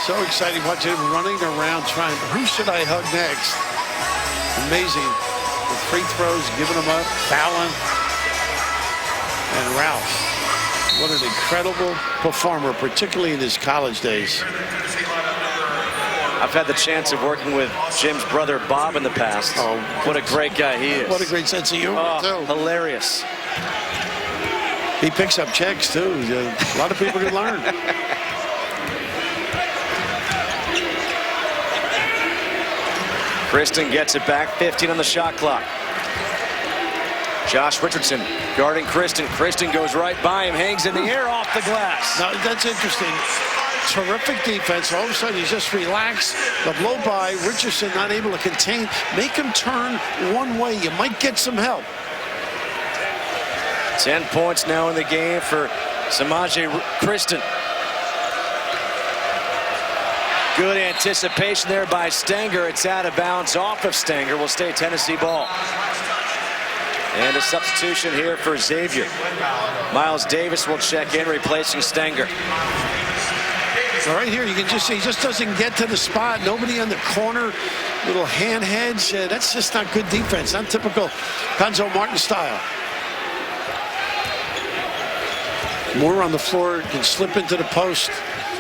So exciting watching him running around trying, who should I hug next? Amazing. The free throws, giving them up, fouling. And Ralph, what an incredible performer, particularly in his college days. I've had the chance of working with Jim's brother Bob in the past. Oh, what a great guy he is. What a great sense of humor, too. Hilarious. He picks up checks, too. A lot of people can learn. Christon gets it back, 15 on the shot clock. Josh Richardson guarding Christon. Christon goes right by him, hangs in the air off the glass. Now, that's interesting. terrific defense. All of a sudden, he's just relaxed. The blow by, Richardson not able to contain. Make him turn one way. You might get some help. 10 points now in the game for Semaj Christon. Good anticipation there by Stenger. It's out of bounds off of Stenger. Will stay Tennessee ball. And a substitution here for Xavier. Myles Davis will check in, replacing Stenger. So right here, you can just see he just doesn't get to the spot. Nobody on the corner, little hand heads. That's just not good defense. Not typical Gonzo Martin style. Moore on the floor, can slip into the post.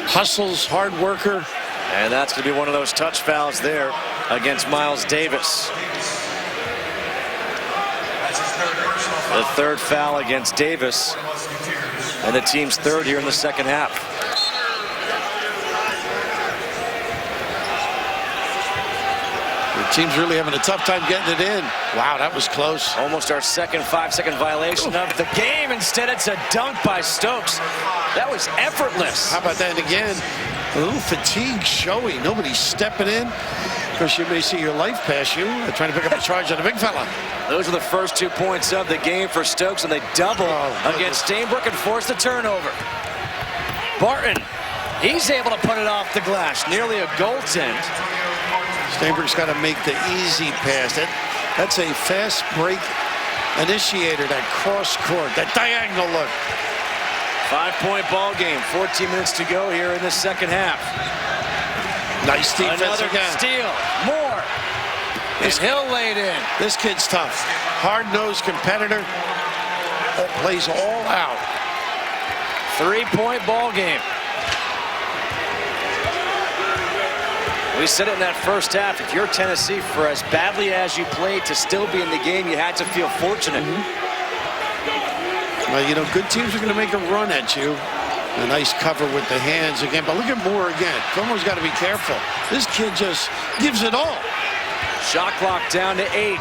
Hustles, hard worker. And that's going to be one of those touch fouls there against Myles Davis. The third foul against Davis, and the team's third here in the second half. The team's really having a tough time getting it in. Wow, that was close. Almost our second 5-second violation of the game. Instead, it's a dunk by Stokes. That was effortless. How about that again? A little fatigue showing. Nobody's stepping in. Of course, you may see your life pass you, trying to pick up a charge on a big fella. Those are the first 2 points of the game for Stokes, and they double against Stainbrook and force the turnover. Barton, he's able to put it off the glass. Nearly a goaltend. Stainbrook's got to make the easy pass. That's a fast break initiator, that cross court, that diagonal look. 5-point ball game. 14 minutes to go here in the second half. Nice defense. Another again. steal. More. Is Hill laid in. This kid's tough. Hard-nosed competitor. Plays all out. 3-point ball game. We said it in that first half. If you're Tennessee, for as badly as you played, to still be in the game, you had to feel fortunate. Well, you know, good teams are going to make a run at you. A nice cover with the hands again. But look at Moore again. Someone's got to be careful. This kid just gives it all. Shot clock down to 8.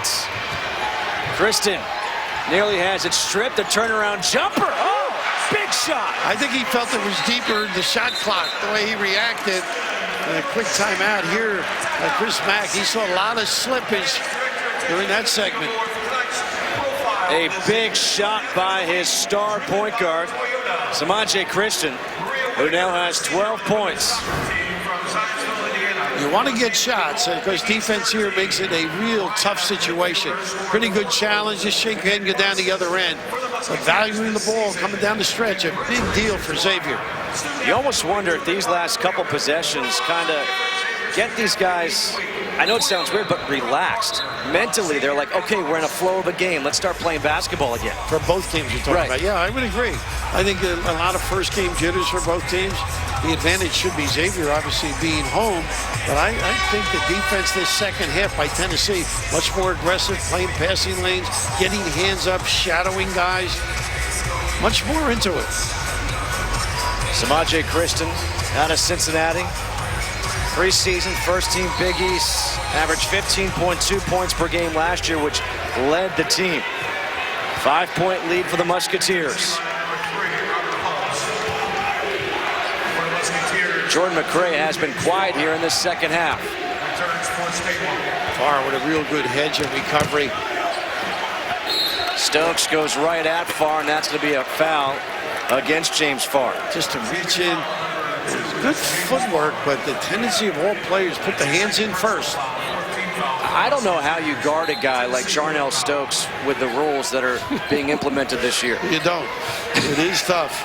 Christon nearly has it stripped. A turnaround jumper. Oh, big shot. I think he felt it was deeper, the shot clock, the way he reacted. And a quick timeout here by Chris Mack. He saw a lot of slippage during that segment. A big shot by his star point guard, Semaj Christon, who now has 12 points. You want to get shots, because defense here makes it a real tough situation. Pretty good challenge. Just shake your head and get down the other end. But valuing the ball coming down the stretch, a big deal for Xavier. You almost wonder if these last couple possessions kind of get these guys, I know it sounds weird, but relaxed. Mentally, they're like, okay, we're in a flow of a game. Let's start playing basketball again. For both teams you're talking about. Yeah, I would agree. I think a lot of first game jitters for both teams. The advantage should be Xavier, obviously, being home. But I think the defense this second half by Tennessee, much more aggressive, playing passing lanes, getting hands up, shadowing guys. Much more into it. Semaj Christon out of Cincinnati. Preseason first-team Big East. Averaged 15.2 points per game last year, which led the team. 5-point lead for the Musketeers. Jordan McRae has been quiet here in the second half. Farr with a real good hedge and recovery. Stokes goes right at Farr, and that's going to be a foul against James Farr. Just to reach in. Good footwork, but the tendency of all players put the hands in first. I don't know how you guard a guy like Jarnell Stokes with the rules that are being implemented this year. You don't. It is tough.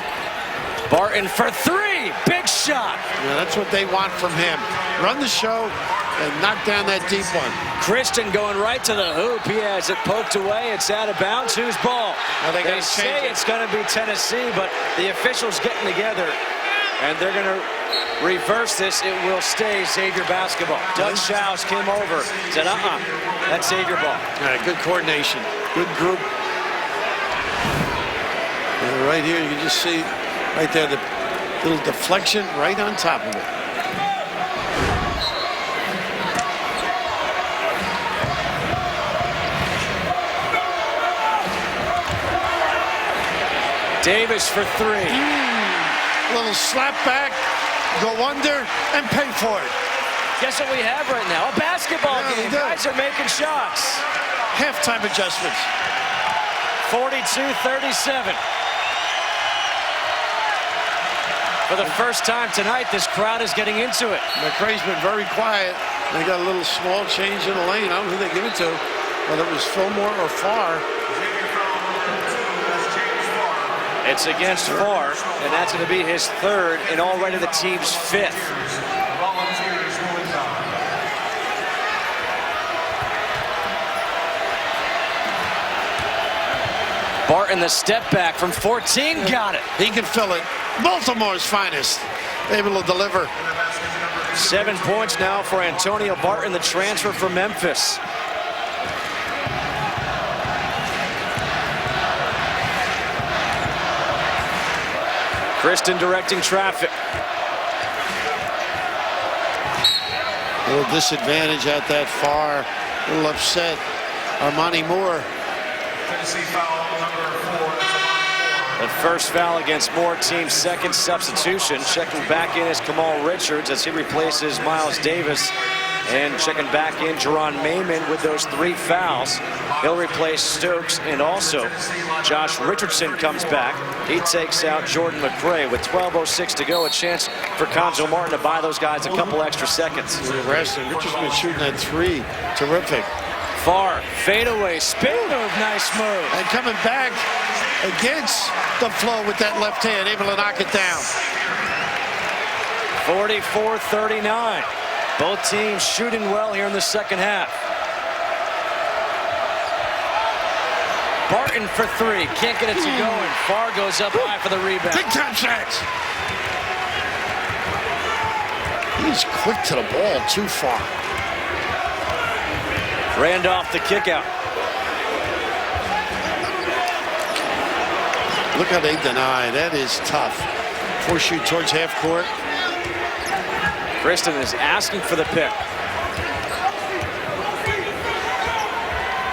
Barton for 3. Big shot. Yeah, that's what they want from him. Run the show and knock down that deep one. Christon going right to the hoop. He has it poked away. It's out of bounds. Whose ball? They say it's going to be Tennessee, but the officials getting together, and they're going to reverse this. It will stay Xavier basketball. Doug Schaus came over, said, that's Xavier ball. All right, good coordination, good group. And right here, you can just see right there the little deflection right on top of it. Davis for 3. Little slap back, go under, and pay for it. Guess what we have right now? A basketball Yeah, game. Guys are making shots. Halftime adjustments. 42-37. For the first time tonight, this crowd is getting into it. McRae's been very quiet. They got a little small change in the lane. I don't know who they give it to, whether it was Fillmore or Farr. It's against Farr, and that's going to be his third and already the team's fifth. Barton, the step back from 14, got it. He can fill it. Baltimore's finest, able to deliver. 7 points now for Antonio Barton, the transfer from Memphis. Christon directing traffic. A little disadvantage out that far. A little upset. Armani Moore. The first foul against Moore, team's second substitution. Checking back in is Kamal Richards as he replaces Myles Davis. And checking back in, Jerron Mayman with those 3 fouls. He'll replace Stokes, and also Josh Richardson comes back. He takes out Jordan McRae with 12:06 to go. A chance for Conzo Martin to buy those guys a couple extra seconds. Richardson's been shooting that 3. Terrific. Farr, fadeaway, spin move, nice move. And coming back against the flow with that left hand, able to knock it down. 44-39. Both teams shooting well here in the second half. Barton for 3, can't get it to go, and Farr goes up high for the rebound. Big time shots. He's quick to the ball, too far. Randolph the kick out. Look how they deny. That is tough. Force shoot towards half court. Christon is asking for the pick.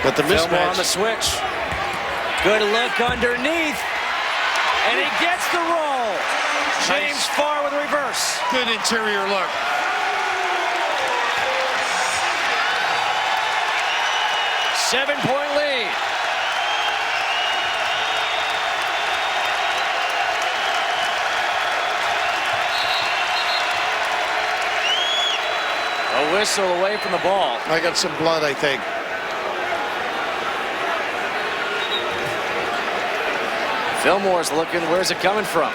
But the Fillmore mismatch. on the switch. Good look underneath. And he gets the roll. James Farr with a reverse. Good interior look. Seven-point lead. A whistle away from the ball. I got some blood, I think. Fillmore's looking, where's it coming from?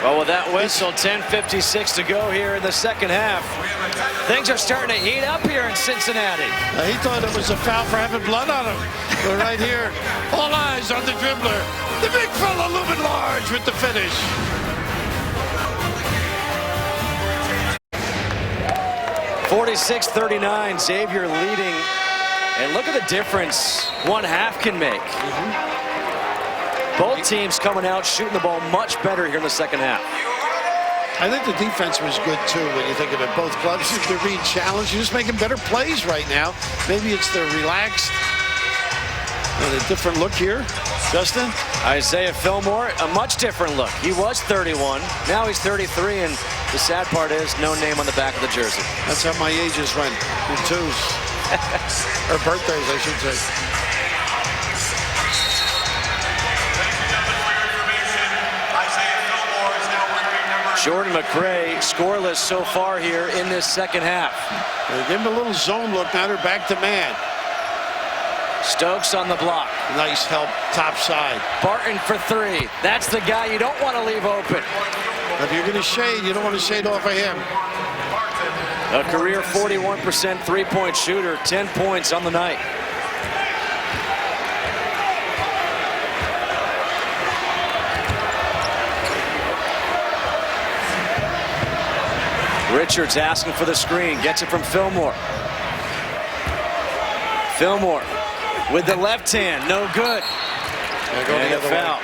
Well, with that whistle, 10:56 to go here in the second half. Things are starting to heat up here in Cincinnati. He thought it was a foul for having blood on him. But right here, all eyes on the dribbler. The big fella looming large with the finish. (46-39), Xavier leading. And look at the difference one half can make. Both teams coming out shooting the ball much better here in the second half. I think the defense was good, too, when you think of it. Both clubs, they're being challenged. You're just making better plays right now. Maybe it's the relaxed and a different look here. Justin? Isaiah Fillmore, a much different look. He was 31. Now he's 33, and the sad part is no name on the back of the jersey. That's how my ages went in 2s. Or birthdays, I should say. Jordan McRae scoreless so far here in this second half. They give him a little zone look. Now they're back to man. Stokes on the block. Nice help, top side. Barton for 3. That's the guy you don't want to leave open. If you're going to shade, you don't want to shade off of him. A career 41% three-point shooter, 10 points on the night. Richards asking for the screen, gets it from Fillmore. Fillmore with the left hand, no good. And a foul.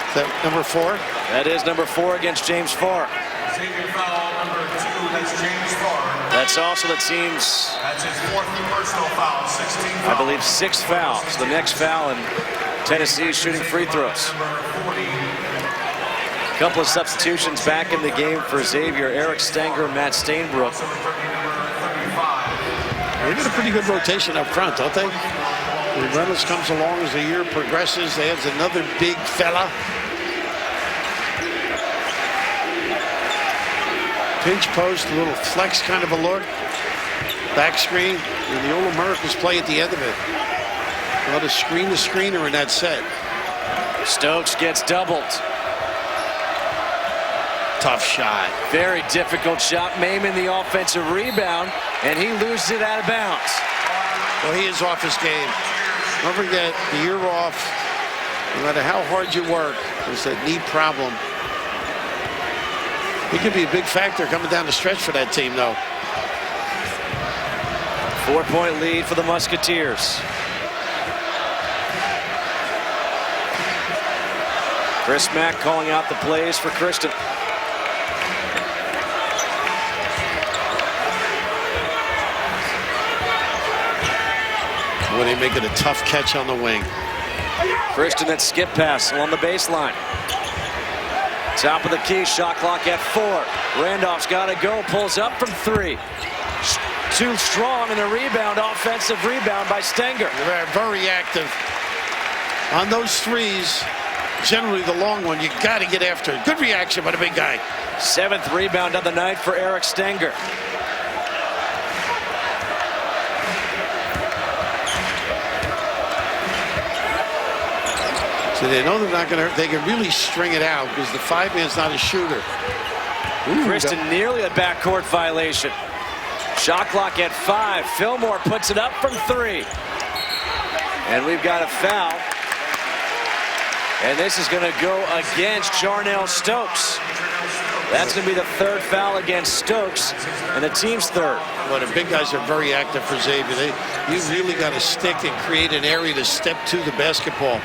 Is that number 4? That is number 4 against James Farr. Foul number 2, that's James Farr. That's also the team's, That's his 4th personal foul, 16 fouls. I believe, 6th foul. So the next foul, and Tennessee shooting free throws. Couple of substitutions back in the game for Xavier. Eric Stenger and Matt Stainbrook. They got a pretty good rotation up front, don't they? When Reynolds comes along as the year progresses, they have another big fella. Pinch post, a little flex kind of a look. Back screen, and the Old Americans play at the end of it. A lot of screen-to-screener in that set. Stokes gets doubled. Tough shot. Very difficult shot. Mayman the offensive rebound, and he loses it out of bounds. Well, he is off his game. Don't forget, the year off, no matter how hard you work, there's that knee problem. He could be a big factor coming down the stretch for that team, though. 4-point lead for the Musketeers. Chris Mack calling out the plays for Christon. When they make it a tough catch on the wing. Christon that skip pass along the baseline. Top of the key, shot clock at 4. Randolph's got to go, pulls up from 3. Too strong in the rebound, offensive rebound by Stenger. They're very active. On those threes, generally the long one, you got to get after it. Good reaction by the big guy. 7th rebound of the night for Eric Stenger. So they know they're not going to, they can really string it out because the 5-man's not a shooter. Ooh, Christon nearly a backcourt violation. Shot clock at 5. Fillmore puts it up from 3. And we've got a foul. And this is going to go against Jarnell Stokes. That's going to be the 3rd foul against Stokes, and the team's 3rd. Well, the big guys are very active for Xavier. You really got to stick and create an area to step to the basketball.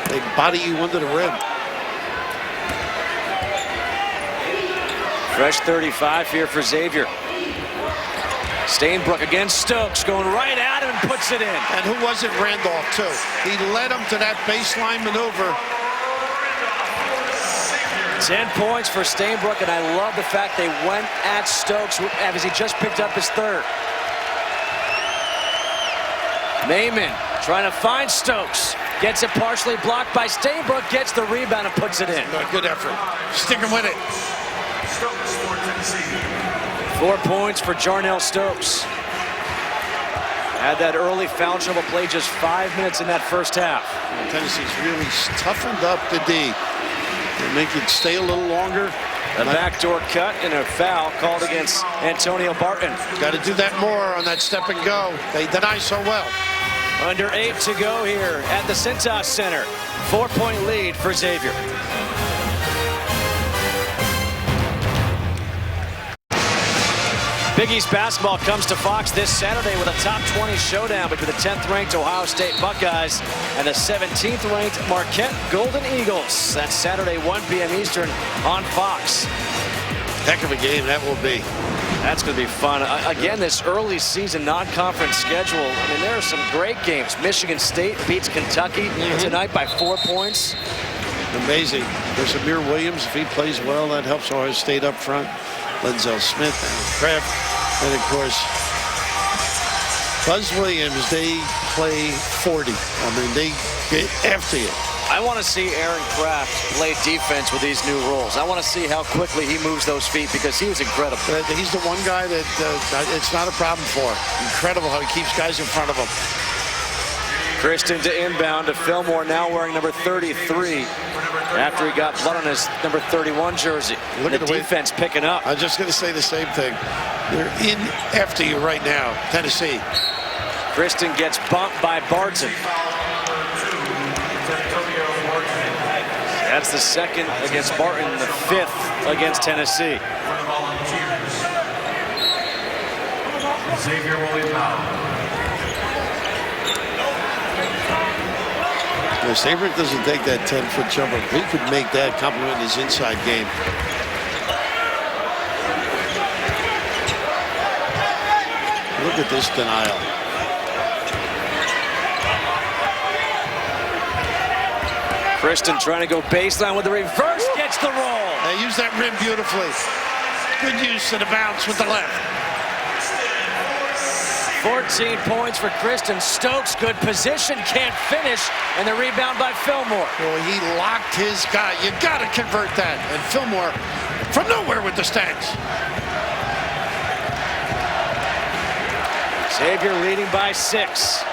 They body you under the rim. Fresh 35 here for Xavier. Stainbrook against Stokes, going right at him and puts it in. And who was it? Randolph, too. He led him to that baseline maneuver. 10 points for Stainbrook, and I love the fact they went at Stokes as he just picked up his 3rd. Mayman trying to find Stokes. Gets it partially blocked by Stainbrook, gets the rebound and puts it in. Good effort. Sticking with it. 4 points for Jarnell Stokes. Had that early foul trouble play just 5 minutes in that first half. Tennessee's really toughened up the D. They make it stay a little longer. A backdoor cut and a foul called against Antonio Barton. Got to do that more on that step and go. They deny so well. Under 8 to go here at the Cintas Center. 4-point lead for Xavier. Big East basketball comes to Fox this Saturday with a top 20 showdown between the 10th-ranked Ohio State Buckeyes and the 17th-ranked Marquette Golden Eagles. That's Saturday, 1 p.m. Eastern on Fox. Heck of a game that will be. That's going to be fun. Again, this early season non-conference schedule. I mean, there are some great games. Michigan State beats Kentucky tonight by 4 points. Amazing. There's Amir Williams. If he plays well, that helps Ohio State up front. Lenzel Smith and Kraft. And, of course, Buzz Williams, they play 40. I mean, they get after you. I want to see Aaron Kraft play defense with these new rules. I want to see how quickly he moves those feet because he was incredible. He's the one guy that it's not a problem for. Incredible how he keeps guys in front of him. Christon to inbound to Fillmore, now wearing number 33 after he got blood on his number 31 jersey. Look at the defense picking up. I was just going to say the same thing. They're in after you right now, Tennessee. Christon gets bumped by Barton. That's the 2nd against Barton, the 5th against Tennessee. Xavier will inbound. Sabrick doesn't take that 10-foot jumper. He could make that complement his inside game. Look at this denial. Christon trying to go baseline with the reverse, gets the roll. They use that rim beautifully. Good use of the bounce with the left. 14 points for Christon. Stokes, good position, can't finish, and the rebound by Fillmore. Boy, he locked his guy. You got to convert that. And Fillmore from nowhere with the stacks. Xavier leading by 6.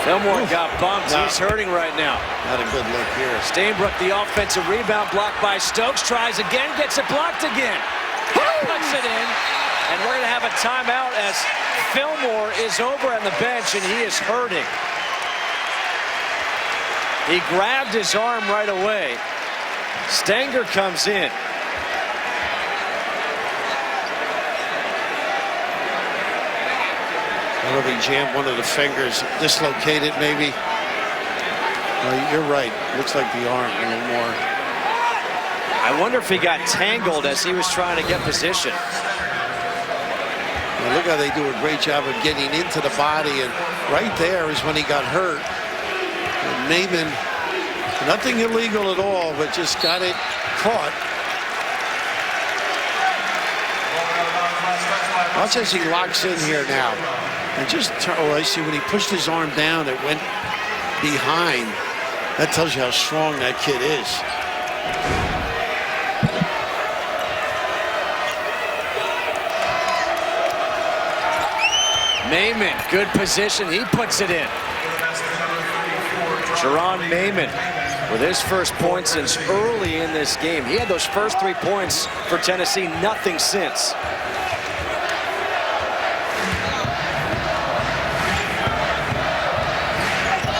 Fillmore got bumped. No. He's hurting right now. Not a good look here. Stainbrook, the offensive rebound blocked by Stokes. Tries again, gets it blocked again. Puts it in. And we're going to have a timeout as Fillmore is over on the bench and he is hurting. He grabbed his arm right away. Stanger comes in. I don't know if he jammed one of the fingers, dislocated maybe. You're right. Looks like the arm a little more. I wonder if he got tangled as he was trying to get position. Well, look how they do a great job of getting into the body, and right there is when he got hurt. And Maimon, nothing illegal at all, but just got it caught. Watch as he locks in here now. And just, oh, I see when he pushed his arm down, it went behind. That tells you how strong that kid is. Maimon, good position. He puts it in. Jerron Maimon with his first point since early in this game. He had those first 3 points for Tennessee, nothing since.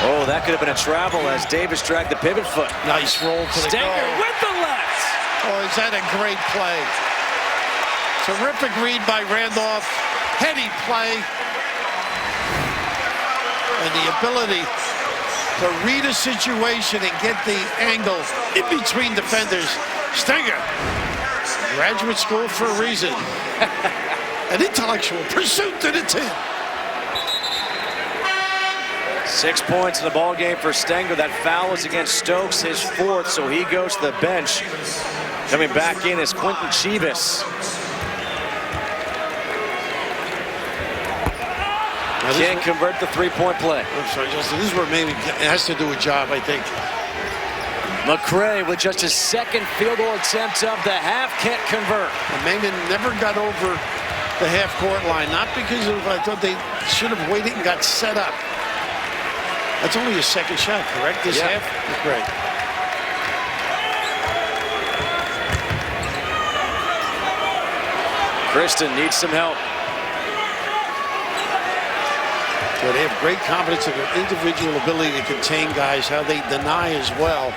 Oh, that could have been a travel as Davis dragged the pivot foot. Nice roll to the Stanger goal. with the left. Oh, is that a great play? Terrific read by Randolph. Heady play. And the ability to read a situation and get the angle in between defenders. Stanger, graduate school for a reason. An intellectual pursuit to the 10. 6 points in the ball game for Stanger. That foul is against Stokes, his 4th, so he goes to the bench. Coming back in is Quentin Chivas. Can't convert the 3-point play. I'm sorry, Justin. This is where maybe it has to do a job, I think. McCray with just his 2nd field goal attempt of the half, can't convert. And Maimon never got over the half-court line, not because of, I thought they should have waited and got set up. That's only his 2nd shot, correct? This half? Great. Christon needs some help. So they have great confidence in their individual ability to contain guys, how they deny as well.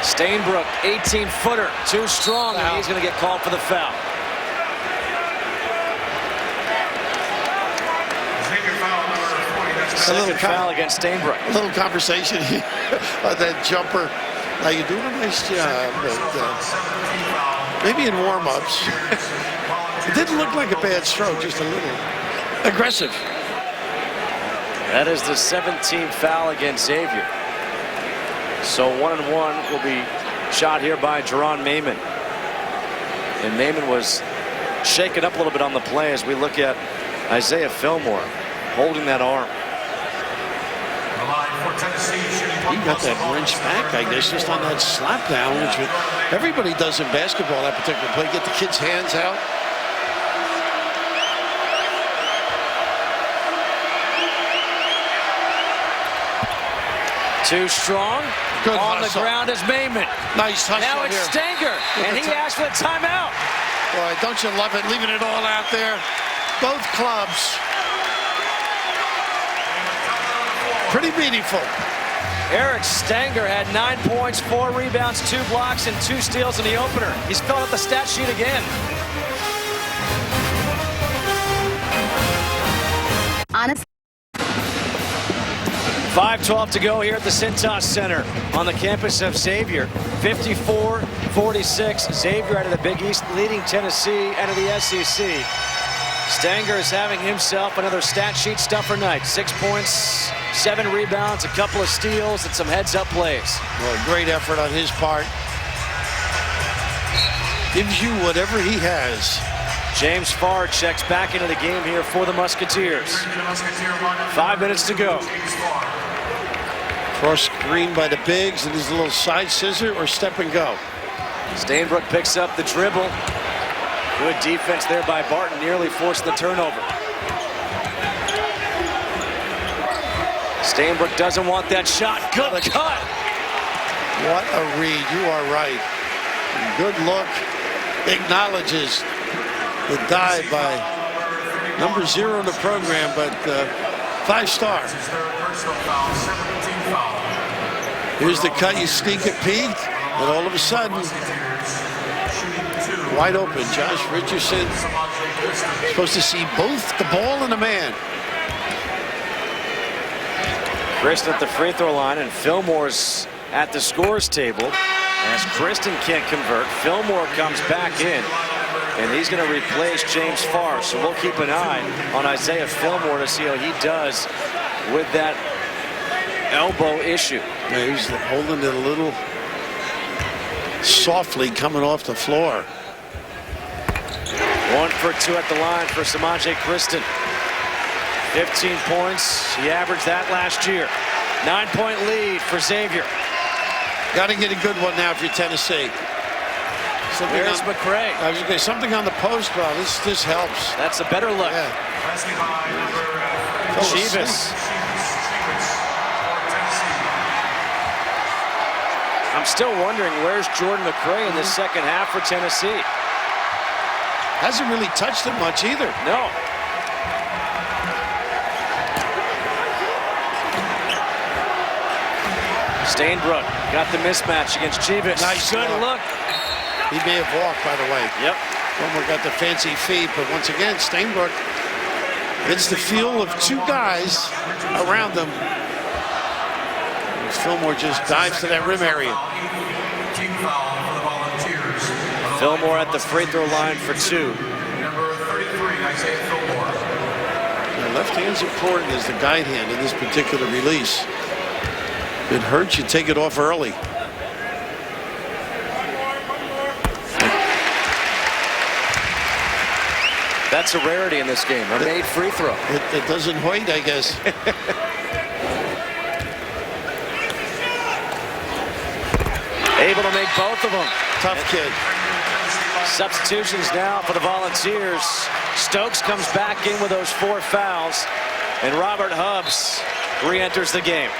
Stainbrook, 18-footer, too strong, and he's going to get called for the foul. Second foul against Stainbrook. A little conversation here about that jumper. Now, you're doing a nice job, but maybe in warm-ups. It didn't look like a bad stroke, just a little aggressive. That is the 17th foul against Xavier. So 1-1 will be shot here by Jerron Maimon. And Maimon was shaken up a little bit on the play as we look at Isaiah Fillmore holding that arm. He got that wrench back, I guess, just on that slap down, which everybody does in basketball, that particular play. Get the kid's hands out. Too strong. Good on hustle. The ground is Maimon. Nice hustle. Now it's here. Stanger, and he asked for the timeout. Boy, don't you love it, leaving it all out there. Both clubs. Pretty meaningful. Eric Stanger had 9 points, 4 rebounds, 2 blocks, and 2 steals in the opener. He's filling up the stat sheet again. Honestly. 5:12 to go here at the Cintas Center on the campus of Xavier. 54-46. Xavier out of the Big East leading Tennessee out of the SEC. Stanger is having himself another stat sheet stuffer night. 6 points, 7 rebounds, a couple of steals, and some heads-up plays. Well, great effort on his part. Gives you whatever he has. James Farr checks back into the game here for the Musketeers. 5 minutes to go. Cross screen by the bigs, and his little side scissor or step and go. Stainbrook picks up the dribble. Good defense there by Barton, nearly forced the turnover. Stainbrook doesn't want that shot. Good cut. What a read. You are right. Good look. Acknowledges the dive by number 0 in the program, but 5-star. Here's the cut. You sneak a peek, and all of a sudden, wide open. Josh Richardson supposed to see both the ball and the man. Christon at the free throw line, and Fillmore's at the scores table. As Christon can't convert, Fillmore comes back in, and he's going to replace James Farr. So we'll keep an eye on Isaiah Fillmore to see how he does with that elbow issue. Yeah, he's holding it a little softly coming off the floor. 1 for 2 at the line for Semaj Christon. 15 points. He averaged that last year. 9-point lead for Xavier. Got to get a good one now if you're Tennessee. Where's McCray? I was going to say something on the post, bro. This helps. That's a better look. Yeah. Chivas. I'm still wondering where's Jordan McCray in this second half for Tennessee. Hasn't really touched it much either. No. Stainbrook got the mismatch against Chivas. Nice good look. He may have walked, by the way. Yep. Fillmore got the fancy feet, but once again, Stainbrook gets the feel of 2 guys around them. And Fillmore just dives to that rim area. Fillmore at the free throw line for 2. Number 33, Isaiah Fillmore. The left hand's important as the guide hand in this particular release. If it hurts, you take it off early. That's a rarity in this game. A made free throw. It doesn't hoit, I guess. Able to make both of them. Tough kid. Substitutions now for the Volunteers. Stokes comes back in with those 4 fouls, and Robert Hubbs re-enters the game.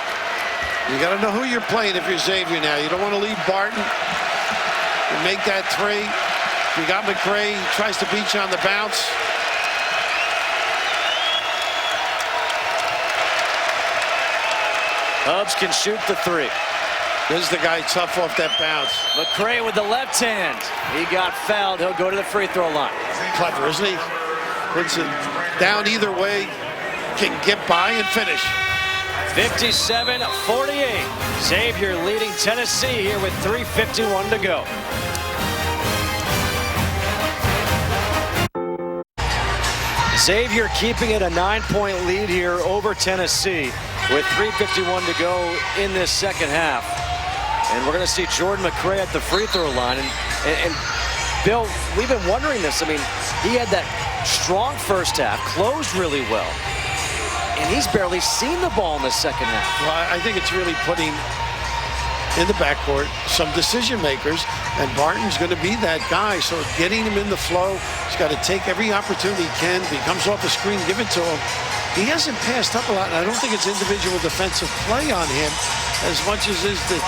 You got to know who you're playing if you're Xavier now. You don't want to leave Barton and make that 3. You got McCray, he tries to beat you on the bounce. Hubbs can shoot the 3. This is the guy tough off that bounce. McCray with the left hand. He got fouled. He'll go to the free throw line. Clever, isn't he? Puts it down either way. Can get by and finish. 57-48. Xavier leading Tennessee here with 3:51 to go. Xavier keeping it a 9-point lead here over Tennessee with 3:51 to go in this second half. And we're going to see Jordan McCray at the free throw line. And Bill, we've been wondering this. I mean, he had that strong first half, closed really well. And he's barely seen the ball in the second half. Well, I think it's really putting in the backcourt some decision makers, and Barton's going to be that guy. So getting him in the flow, he's got to take every opportunity he can. If he comes off the screen, give it to him. He hasn't passed up a lot, and I don't think it's individual defensive play on him as much as is the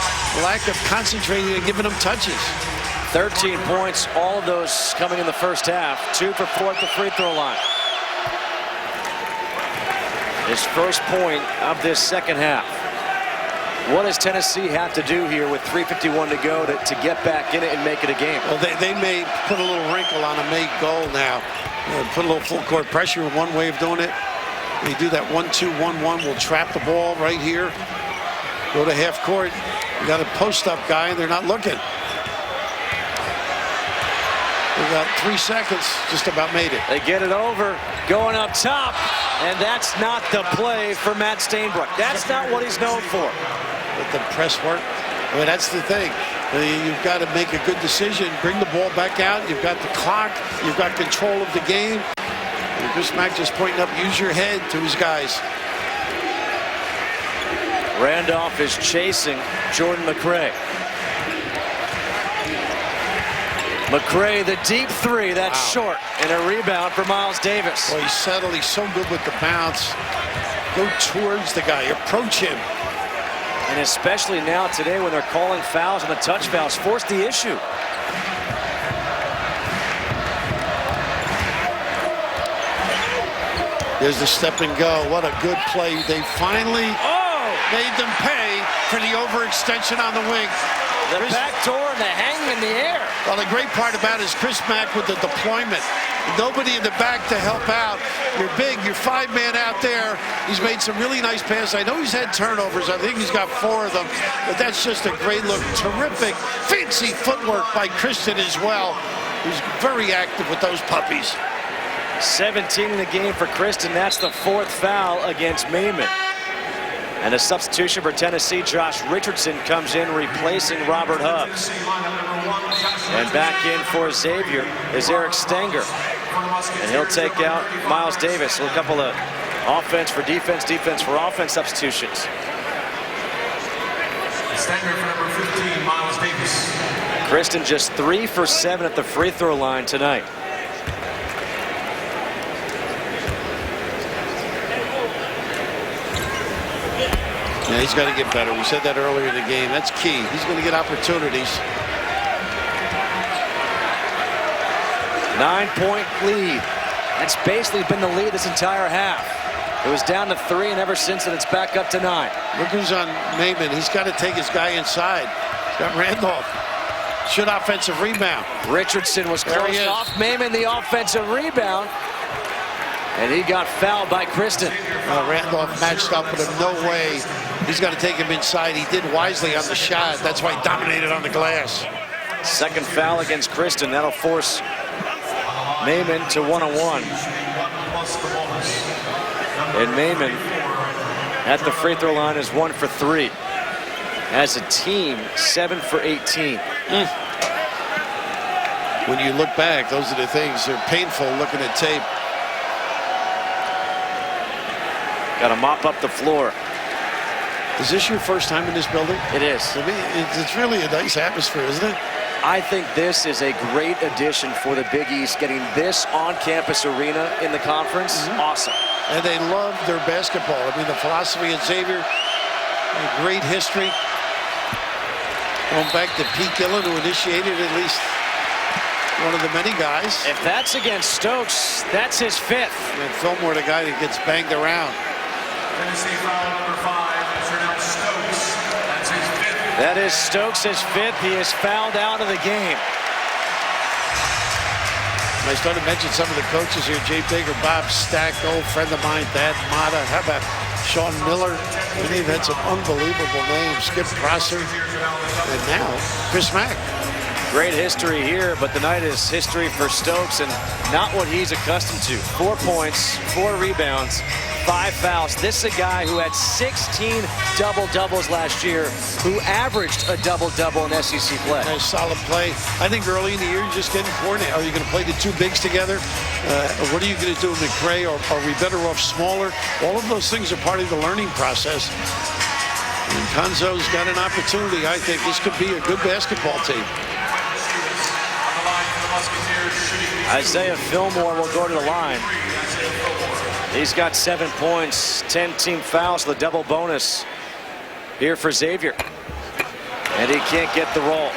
lack of concentrating and giving him touches. 13 points, all of those coming in the first half. 2 for 4 at the free throw line. His first point of this second half. What does Tennessee have to do here with 3:51 to go to get back in it and make it a game? Well, they may put a little wrinkle on a made goal now. Put a little full court pressure, one way of doing it. They do that 1-2-1-1. We'll trap the ball right here. Go to half court. You got a post-up guy, and they're not looking. Look We got 3 seconds, just about made it. They get it over, going up top, and that's not the play for Matt Stainbrook. That's not what he's known for. With the press work, I mean, that's the thing. You've got to make a good decision, bring the ball back out. You've got the clock, you've got control of the game. And Chris Mack just pointing up, use your head to his guys. Randolph is chasing Jordan McRae. McRae, the deep three, that's short, and a rebound for Myles Davis. Well, he's settled. He's so good with the bounce. Go towards the guy, approach him. And especially now today when they're calling fouls and the touch fouls, force the issue. There's the step and go. What a good play. They finally made them pay for the overextension on the wing. The back door and the hang in the air. Well, the great part about it is Chris Mack with the deployment. Nobody in the back to help out. You're big, you're 5-man out there. He's made some really nice passes. I know he's had turnovers. I think he's got 4 of them. But that's just a great look. Terrific, fancy footwork by Christon as well. He's very active with those puppies. 17 in the game for Christon. That's the 4th foul against Maiman. And a substitution for Tennessee, Josh Richardson comes in replacing Robert Hubbs. And back in for Xavier is Eric Stenger. And he'll take out Myles Davis. So a couple of offense for defense, defense for offense substitutions. Stenger for number 15, Myles Davis. Christon just 3 for 7 at the free throw line tonight. Yeah, he's got to get better. We said that earlier in the game. That's key. He's going to get opportunities. 9-point lead. That's basically been the lead this entire half. It was down to 3, and ever since then, it's back up to 9. Look who's on Maiman. He's got to take his guy inside. He's got Randolph. Should offensive rebound. Richardson was close off. Maiman the offensive rebound. And he got fouled by Christon. Randolph matched up with him. No way. He's got to take him inside. He did wisely on the shot. That's why he dominated on the glass. Second foul against Christon. That'll force Maiman to 1-on-1. And Maiman at the free throw line is 1 for 3. As a team, 7 for 18. When you look back, those are the things. They're painful looking at tape. Got to mop up the floor. Is this your first time in this building? It is. I mean, it's really a nice atmosphere, isn't it? I think this is a great addition for the Big East, getting this on-campus arena in the conference. Awesome. And they love their basketball. I mean, the philosophy at Xavier, a great history. Going back to Pete Gillen, who initiated at least one of the many guys. If that's against Stokes, that's his 5th. And Fillmore, the guy that gets banged around. Tennessee foul number 5, Mr. Stokes. That's his 5th. That is Stokes' 5th. He is fouled out of the game. I started to mention some of the coaches here. Jay Baker, Bob Stack, old friend of mine, Thad Mata. How about Sean Miller? I mean, they've had some unbelievable names. Skip Prosser. And now, Chris Mack. Great history here, but tonight is history for Stokes and not what he's accustomed to. 4 points, 4 rebounds, 5 fouls. This is a guy who had 16 double-doubles last year, who averaged a double-double in SEC play. Nice solid play. I think early in the year, you're just getting coordinated. Are you going to play the 2 bigs together? What are you going to do with McRae? Or are we better off smaller? All of those things are part of the learning process. And Konzo's got an opportunity. I think this could be a good basketball team. Isaiah Fillmore will go to the line. He's got 7 points, 10 team fouls, the double bonus here for Xavier. And he can't get the roll.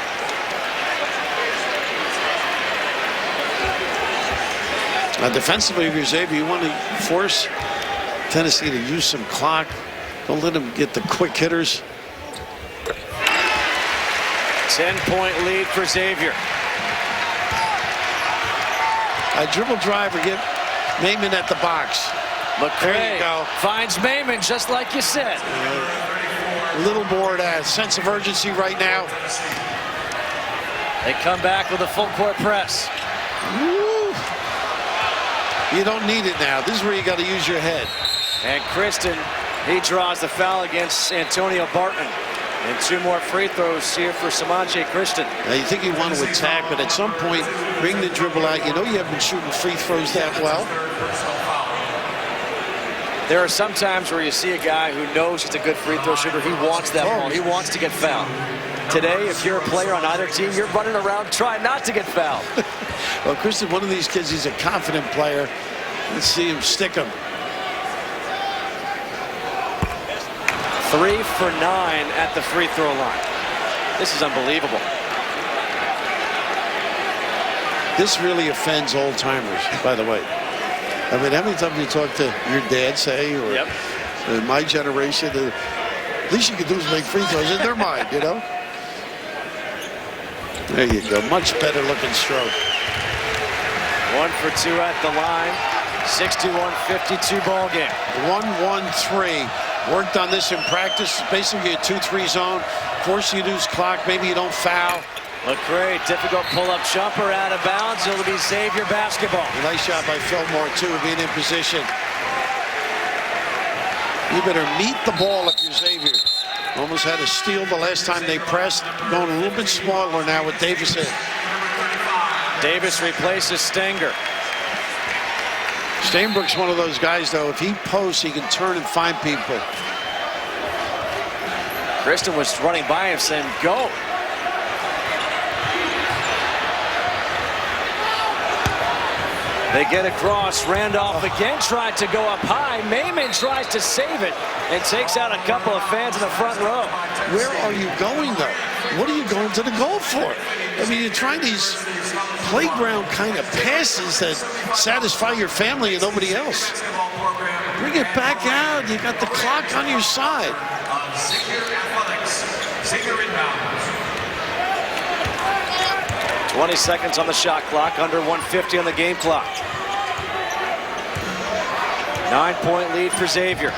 Defensively, if you're Xavier, you want to force Tennessee to use some clock. Don't let them get the quick hitters. 10-point lead for Xavier. A dribble drive or get Maiman at the box. McRae finds Maiman, just like you said. A little more sense of urgency right now. They come back with a full court press. Woo. You don't need it now. This is where you got to use your head. And Christon, he draws the foul against Antonio Barton. And 2 more free throws here for Semaj Christon. Now you think you want to attack, but at some point, bring the dribble out. You know you haven't been shooting free throws that well. There are some times where you see a guy who knows he's a good free throw shooter. He wants that ball. He wants to get fouled. Today, if you're a player on either team, you're running around trying not to get fouled. Well, Christon, one of these kids, he's a confident player. Let's see him stick him. 3 for 9 at the free throw line. This is unbelievable. This really offends old timers, by the way. I mean, how many times you talk to your dad, say, or my generation, the least you can do is make free throws in their mind, you know? There you go. Much better looking stroke. 1 for 2 at the line. 61-52 ball game. 1-1-3. Worked on this in practice. Basically a 2-3 zone. Force you to use clock. Maybe you don't foul. McCray, difficult pull-up jumper out of bounds. It'll be Xavier basketball. Nice shot by Fillmore, too, being in position. You better meet the ball if you're Xavier. Almost had a steal the last time they pressed. Going a little bit smaller now with Davis in. Davis replaces Stenger. Stainbrook's one of those guys, though. If he posts, he can turn and find people. Christon was running by him saying, go. They get across. Randolph again tried to go up high. Mayman tries to save it and takes out a couple of fans in the front row. Where are you going, though? What are you going to the goal for? I mean, you're trying these playground kind of passes that satisfy your family and nobody else. Bring it back out. You got the clock on your side. 20 seconds on the shot clock, under 150 on the game clock. 9-point lead for Xavier.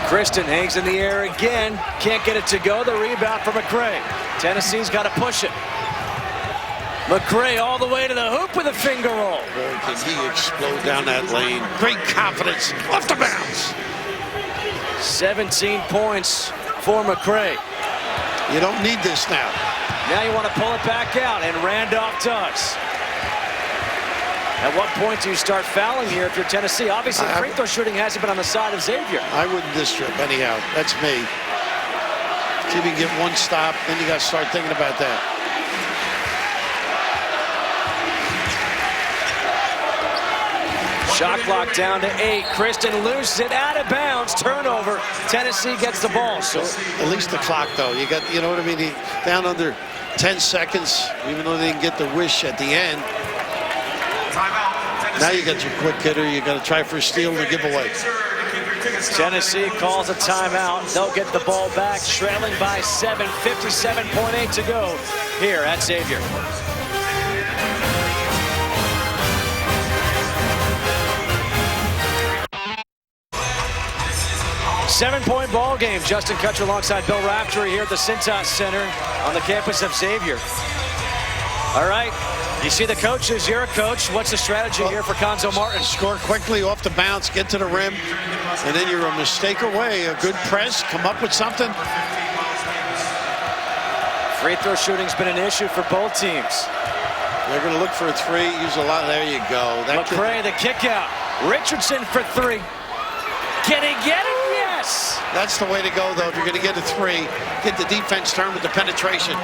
Christon hangs in the air again. Can't get it to go. The rebound for McCray. Tennessee's got to push it. McCray all the way to the hoop with a finger roll. Boy, can he explode down that lane. Great confidence. Off the bounce. 17 points for McCray. You don't need this now. Now you want to pull it back out, and Randolph does. At what point do you start fouling here if you're Tennessee? Obviously, free throw shooting hasn't been on the side of Xavier. I wouldn't this trip anyhow. That's me. See if you can get one stop, then you got to start thinking about that. Shot clock down to 8. Christon loses it out of bounds. Turnover. Tennessee gets the ball. So at least the clock, though. You got, you know what I mean? Down under 10 seconds, even though they didn't get the wish at the end. Now you got your quick hitter. You got to try for a steal or giveaway. Tennessee calls a timeout. They'll get the ball back, trailing by 7. 57.8 to go here at Xavier. Seven-point ball game. Justin Kutcher alongside Bill Raftery here at the Cintas Center on the campus of Xavier. All right, you see the coaches. You're a coach. What's the strategy here for Conzo Martin? Score quickly off the bounce, get to the rim, and then you're a mistake away. A good press, come up with something. Free throw shooting's been an issue for both teams. They're going to look for a three, use a lot. There you go. McCray, the kick out. Richardson for 3. Can he get it? Yes. That's the way to go, though. If you're going to get a 3, get the defense turn with the penetration.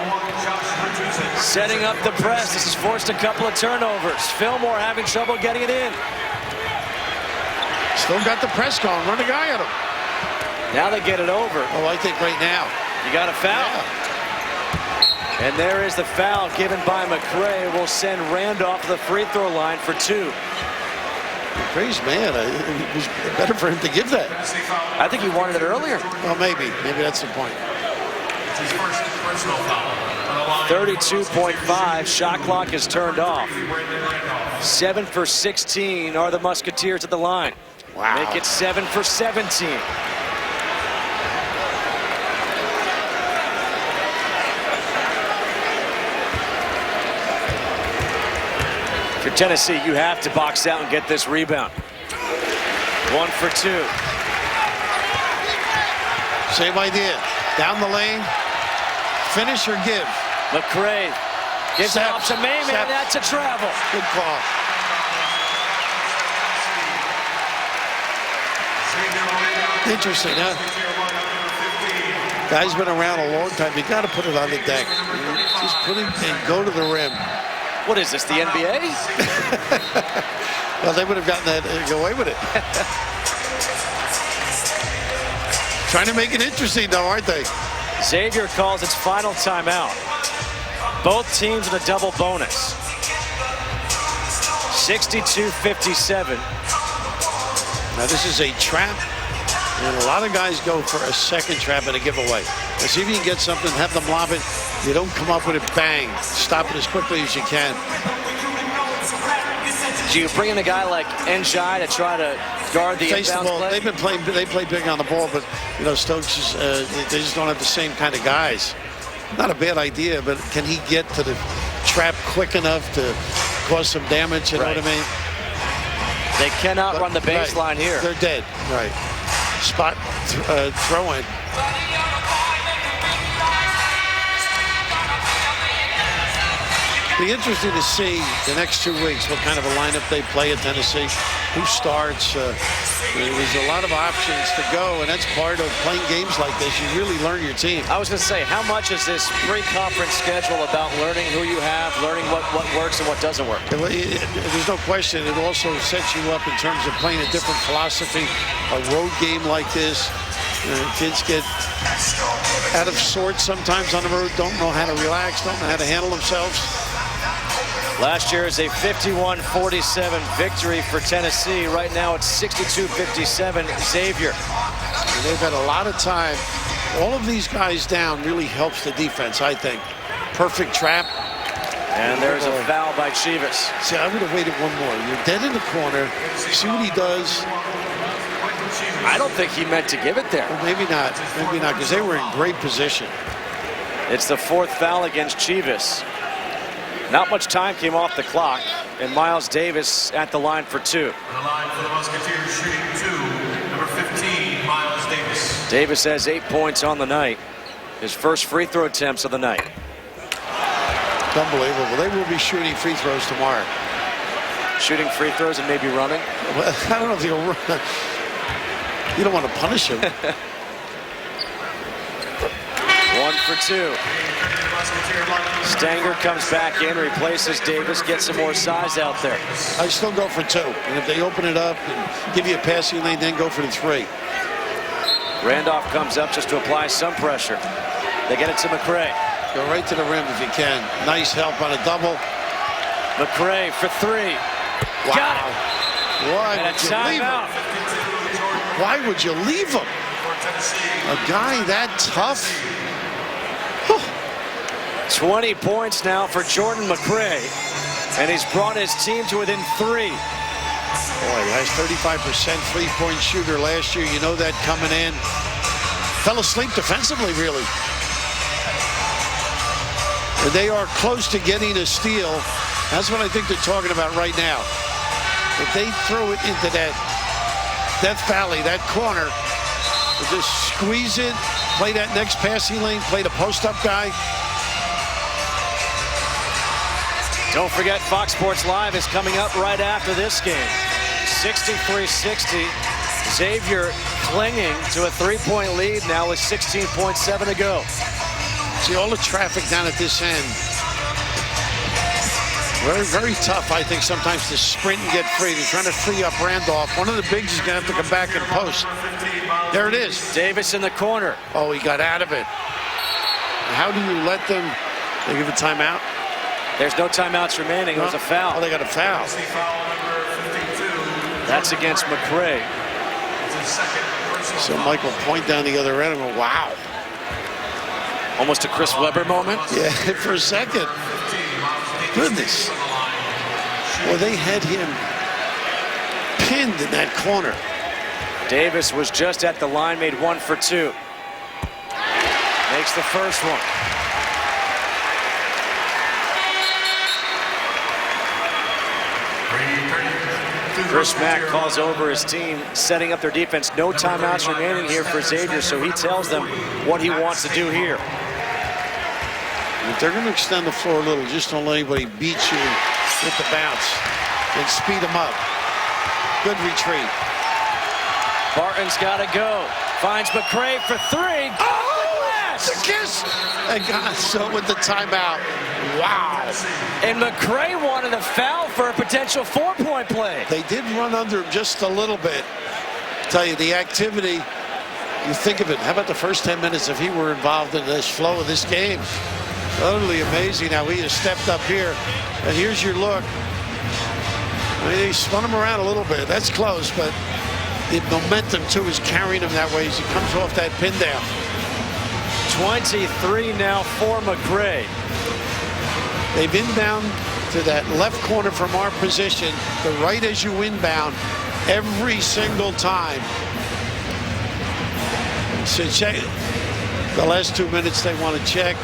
Setting up the press. This has forced a couple of turnovers. Fillmore having trouble getting it in. Still got the press going. Run a guy at him. Now they get it over. Oh, I think right now. You got a foul. Yeah. And there is the foul given by McCray. Will send Randolph to the free throw line for 2. McCray's man. It was better for him to give that. I think he wanted it earlier. Well, maybe. Maybe that's the point. 32.5. Shot clock is turned off. 7 for 16 are the Musketeers at the line. Wow. Make it 7 for 17. For Tennessee, you have to box out and get this rebound. 1 for 2. Same idea. Down the lane. Finish or give. McCray gives it off to Mayman. That's a travel. Good call. Interesting, huh? Guy's been around a long time. You got to put it on the deck. Just put it and go to the rim. What is this, the NBA? Well, they would have gotten that and go away with it. Trying to make it interesting, though, aren't they? Xavier calls its final timeout. Both teams in a double bonus. 62-57. Now, this is a trap, and a lot of guys go for a second trap and a giveaway. Now, see if you can get something, have them lob it. You don't come up with it, bang. Stop it as quickly as you can. Do you bring in a guy like Njai to try to guard the Face the inbounds ball. play? They've been playing. They play big on the ball, but you know Stokes is, they just don't have the same kind of guys. Not a bad idea, but can he get to the trap quick enough to cause some damage? You know what I mean? They cannot run the baseline here. They're dead. Right. Spot throw in. Be interesting to see the next 2 weeks what kind of a lineup they play at Tennessee, who starts. There's a lot of options to go, and that's part of playing games like this. You really learn your team. I was going to say, how much is this pre-conference schedule about learning who you have, learning what works and what doesn't work? There's no question. It also sets you up in terms of playing a different philosophy. A road game like this, kids get out of sorts sometimes on the road, don't know how to relax, don't know how to handle themselves. Last year is a 51-47 victory for Tennessee. Right now it's 62-57 Xavier. And they've had a lot of time. All of these guys down really helps the defense, I think. Perfect trap. And there's a foul by Chivas. See, I would have waited one more. You're dead in the corner. See what he does. I don't think he meant to give it there. Well, maybe not. Maybe not, because they were in great position. It's the 4th foul against Chivas. Not much time came off the clock, and Myles Davis at the line for 2. On the line for the Musketeers, shooting 2, number 15, Myles Davis. Davis has 8 points on the night. His first free throw attempts of the night. Unbelievable. They will be shooting free throws tomorrow. Shooting free throws and maybe running? Well, I don't know if he'll run. You don't want to punish him. 1 for 2. Stanger comes back in, replaces Davis, gets some more size out there. I still go for 2. And if they open it up and give you a passing lane, then go for the 3. Randolph comes up just to apply some pressure. They get it to McCray. Go right to the rim if you can. Nice help on a double. McCray for 3. Wow. Got it. Why And would you leave him? Why would you leave him? A guy that tough? 20 points now for Jordan McCray, and he's brought his team to within 3. Boy, has 35% three-point shooter last year. You know that coming in. Fell asleep defensively, really. And they are close to getting a steal. That's what I think they're talking about right now. If they throw it into that Death Valley, that corner, just squeeze it, play that next passing lane, play the post-up guy. Don't forget, Fox Sports Live is coming up right after this game. 63-60. Xavier clinging to a 3-point lead now with 16.7 to go. See all the traffic down at this end. Very, very tough, I think, sometimes to sprint and get free. They're trying to free up Randolph. One of the bigs is going to have to come back and post. There it is. Davis in the corner. Oh, he got out of it. How do you let them? They give a timeout? There's no timeouts remaining. It was a foul. Oh, they got a foul. That's against McCray. So Michael point down the other end and go, wow. Almost a Chris Webber moment. Yeah, for a second. Goodness. Well, they had him pinned in that corner. Davis was just at the line, made 1 for 2. Makes the first one. Chris Mack calls over his team, setting up their defense. No timeouts remaining here for Xavier, so he tells them what he wants to do here. If they're going to extend the floor a little, just don't let anybody beat you with the bounce. Then speed them up. Good retreat. Barton's got to go. Finds McCray for three. The kiss! And got so with the timeout. Wow. And McCray wanted a foul for a potential 4-point play. They did run under him just a little bit. Tell you, the activity, you think of it, how about the first 10 minutes if he were involved in this flow of this game? Totally amazing how he has stepped up here. And here's your look. I mean, he spun him around a little bit. That's close, but the momentum, too, is carrying him that way as he comes off that pin down. 23 now for McCray. They've inbound to that left corner from our position, the right as you inbound, every single time. So check the last 2 minutes they want to check,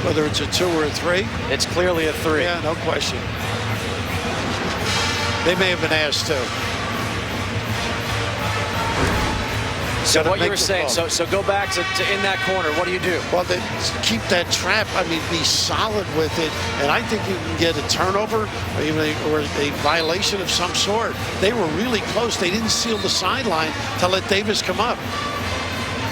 whether it's a 2 or a 3. It's clearly a 3. Yeah, no question. They may have been asked to. So what you were saying, so go back to in that corner. What do you do? Well, they keep that trap. I mean, be solid with it. And I think you can get a turnover or a violation of some sort. They were really close. They didn't seal the sideline to let Davis come up.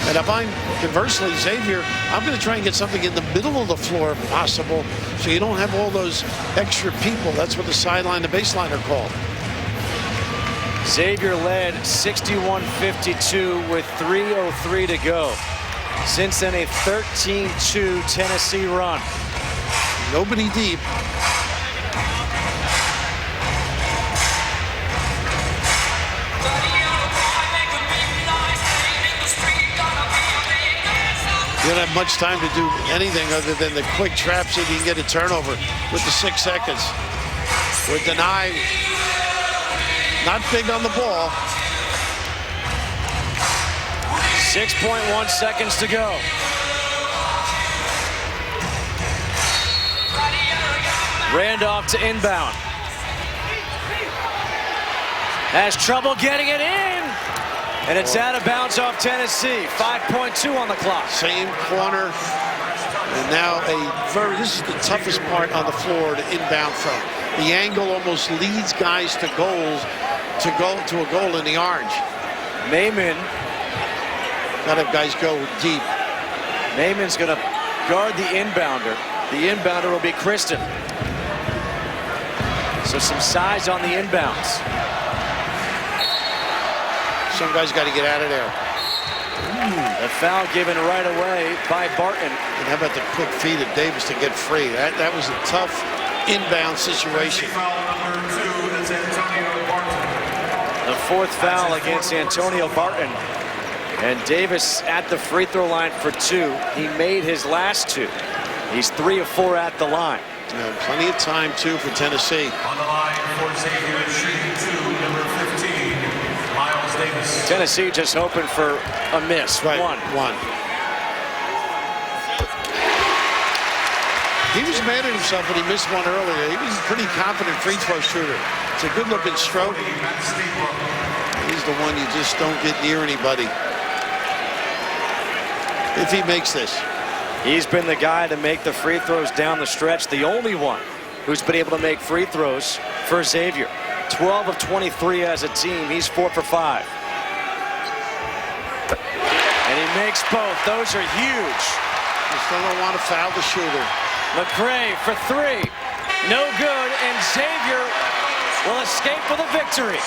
And if I'm, conversely, Xavier, I'm going to try and get something in the middle of the floor if possible, so you don't have all those extra people. That's what the sideline, the baseline are called. Xavier led 61-52 with 3:03 to go. Since then, a 13-2 Tennessee run. Nobody deep. You don't have much time to do anything other than the quick traps if you can get a turnover with the 6 seconds. With deny, not big on the ball. 6.1 seconds to go. Randolph to inbound. Has trouble getting it in. And it's out of bounds off Tennessee. 5.2 on the clock. Same corner. And now this is the toughest part on the floor to inbound from. The angle almost leads guys to goals, to a goal in the orange. Mayman. Gotta have guys go deep. Mayman's gonna guard the inbounder. The inbounder will be Christon. So some size on the inbounds. Some guys got to get out of there. A foul given right away by Barton. And how about the quick feet of Davis to get free? That was a tough inbound situation. The 4th foul against Antonio Barton. And Davis at the free throw line for 2. He made his last 2. He's 3 of 4 at the line. Yeah, plenty of time, too, for Tennessee. On the line for Xavier, shooting 2, number 15, Myles Davis. Tennessee just hoping for a miss. Right, One. He was mad at himself when he missed one earlier. He was a pretty confident free throw shooter. It's a good-looking stroke. He's the one you just don't get near anybody. If he makes this. He's been the guy to make the free throws down the stretch. The only one who's been able to make free throws for Xavier. 12 of 23 as a team. He's 4 for 5. And he makes both. Those are huge. You still don't want to foul the shooter. McCray for 3. No good, and Xavier will escape with a victory.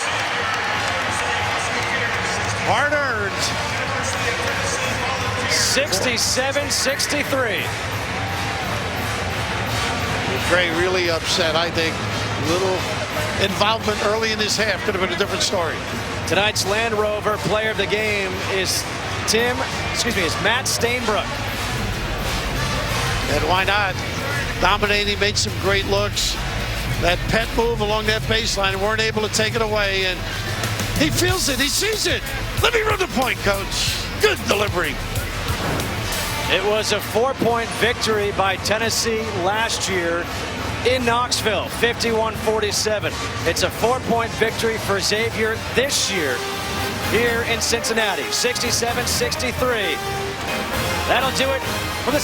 Hard earned. 67-63. McCray really upset, I think. Little involvement early in this half could have been a different story. Tonight's Land Rover player of the game is Matt Stainbrook. And why not? Dominating, made some great looks. That pet move along that baseline, weren't able to take it away, and he feels it, he sees it. Let me run the point, coach. Good delivery. It was a 4-point victory by Tennessee last year in Knoxville, 51-47. It's a 4-point victory for Xavier this year here in Cincinnati, 67-63. That'll do it for the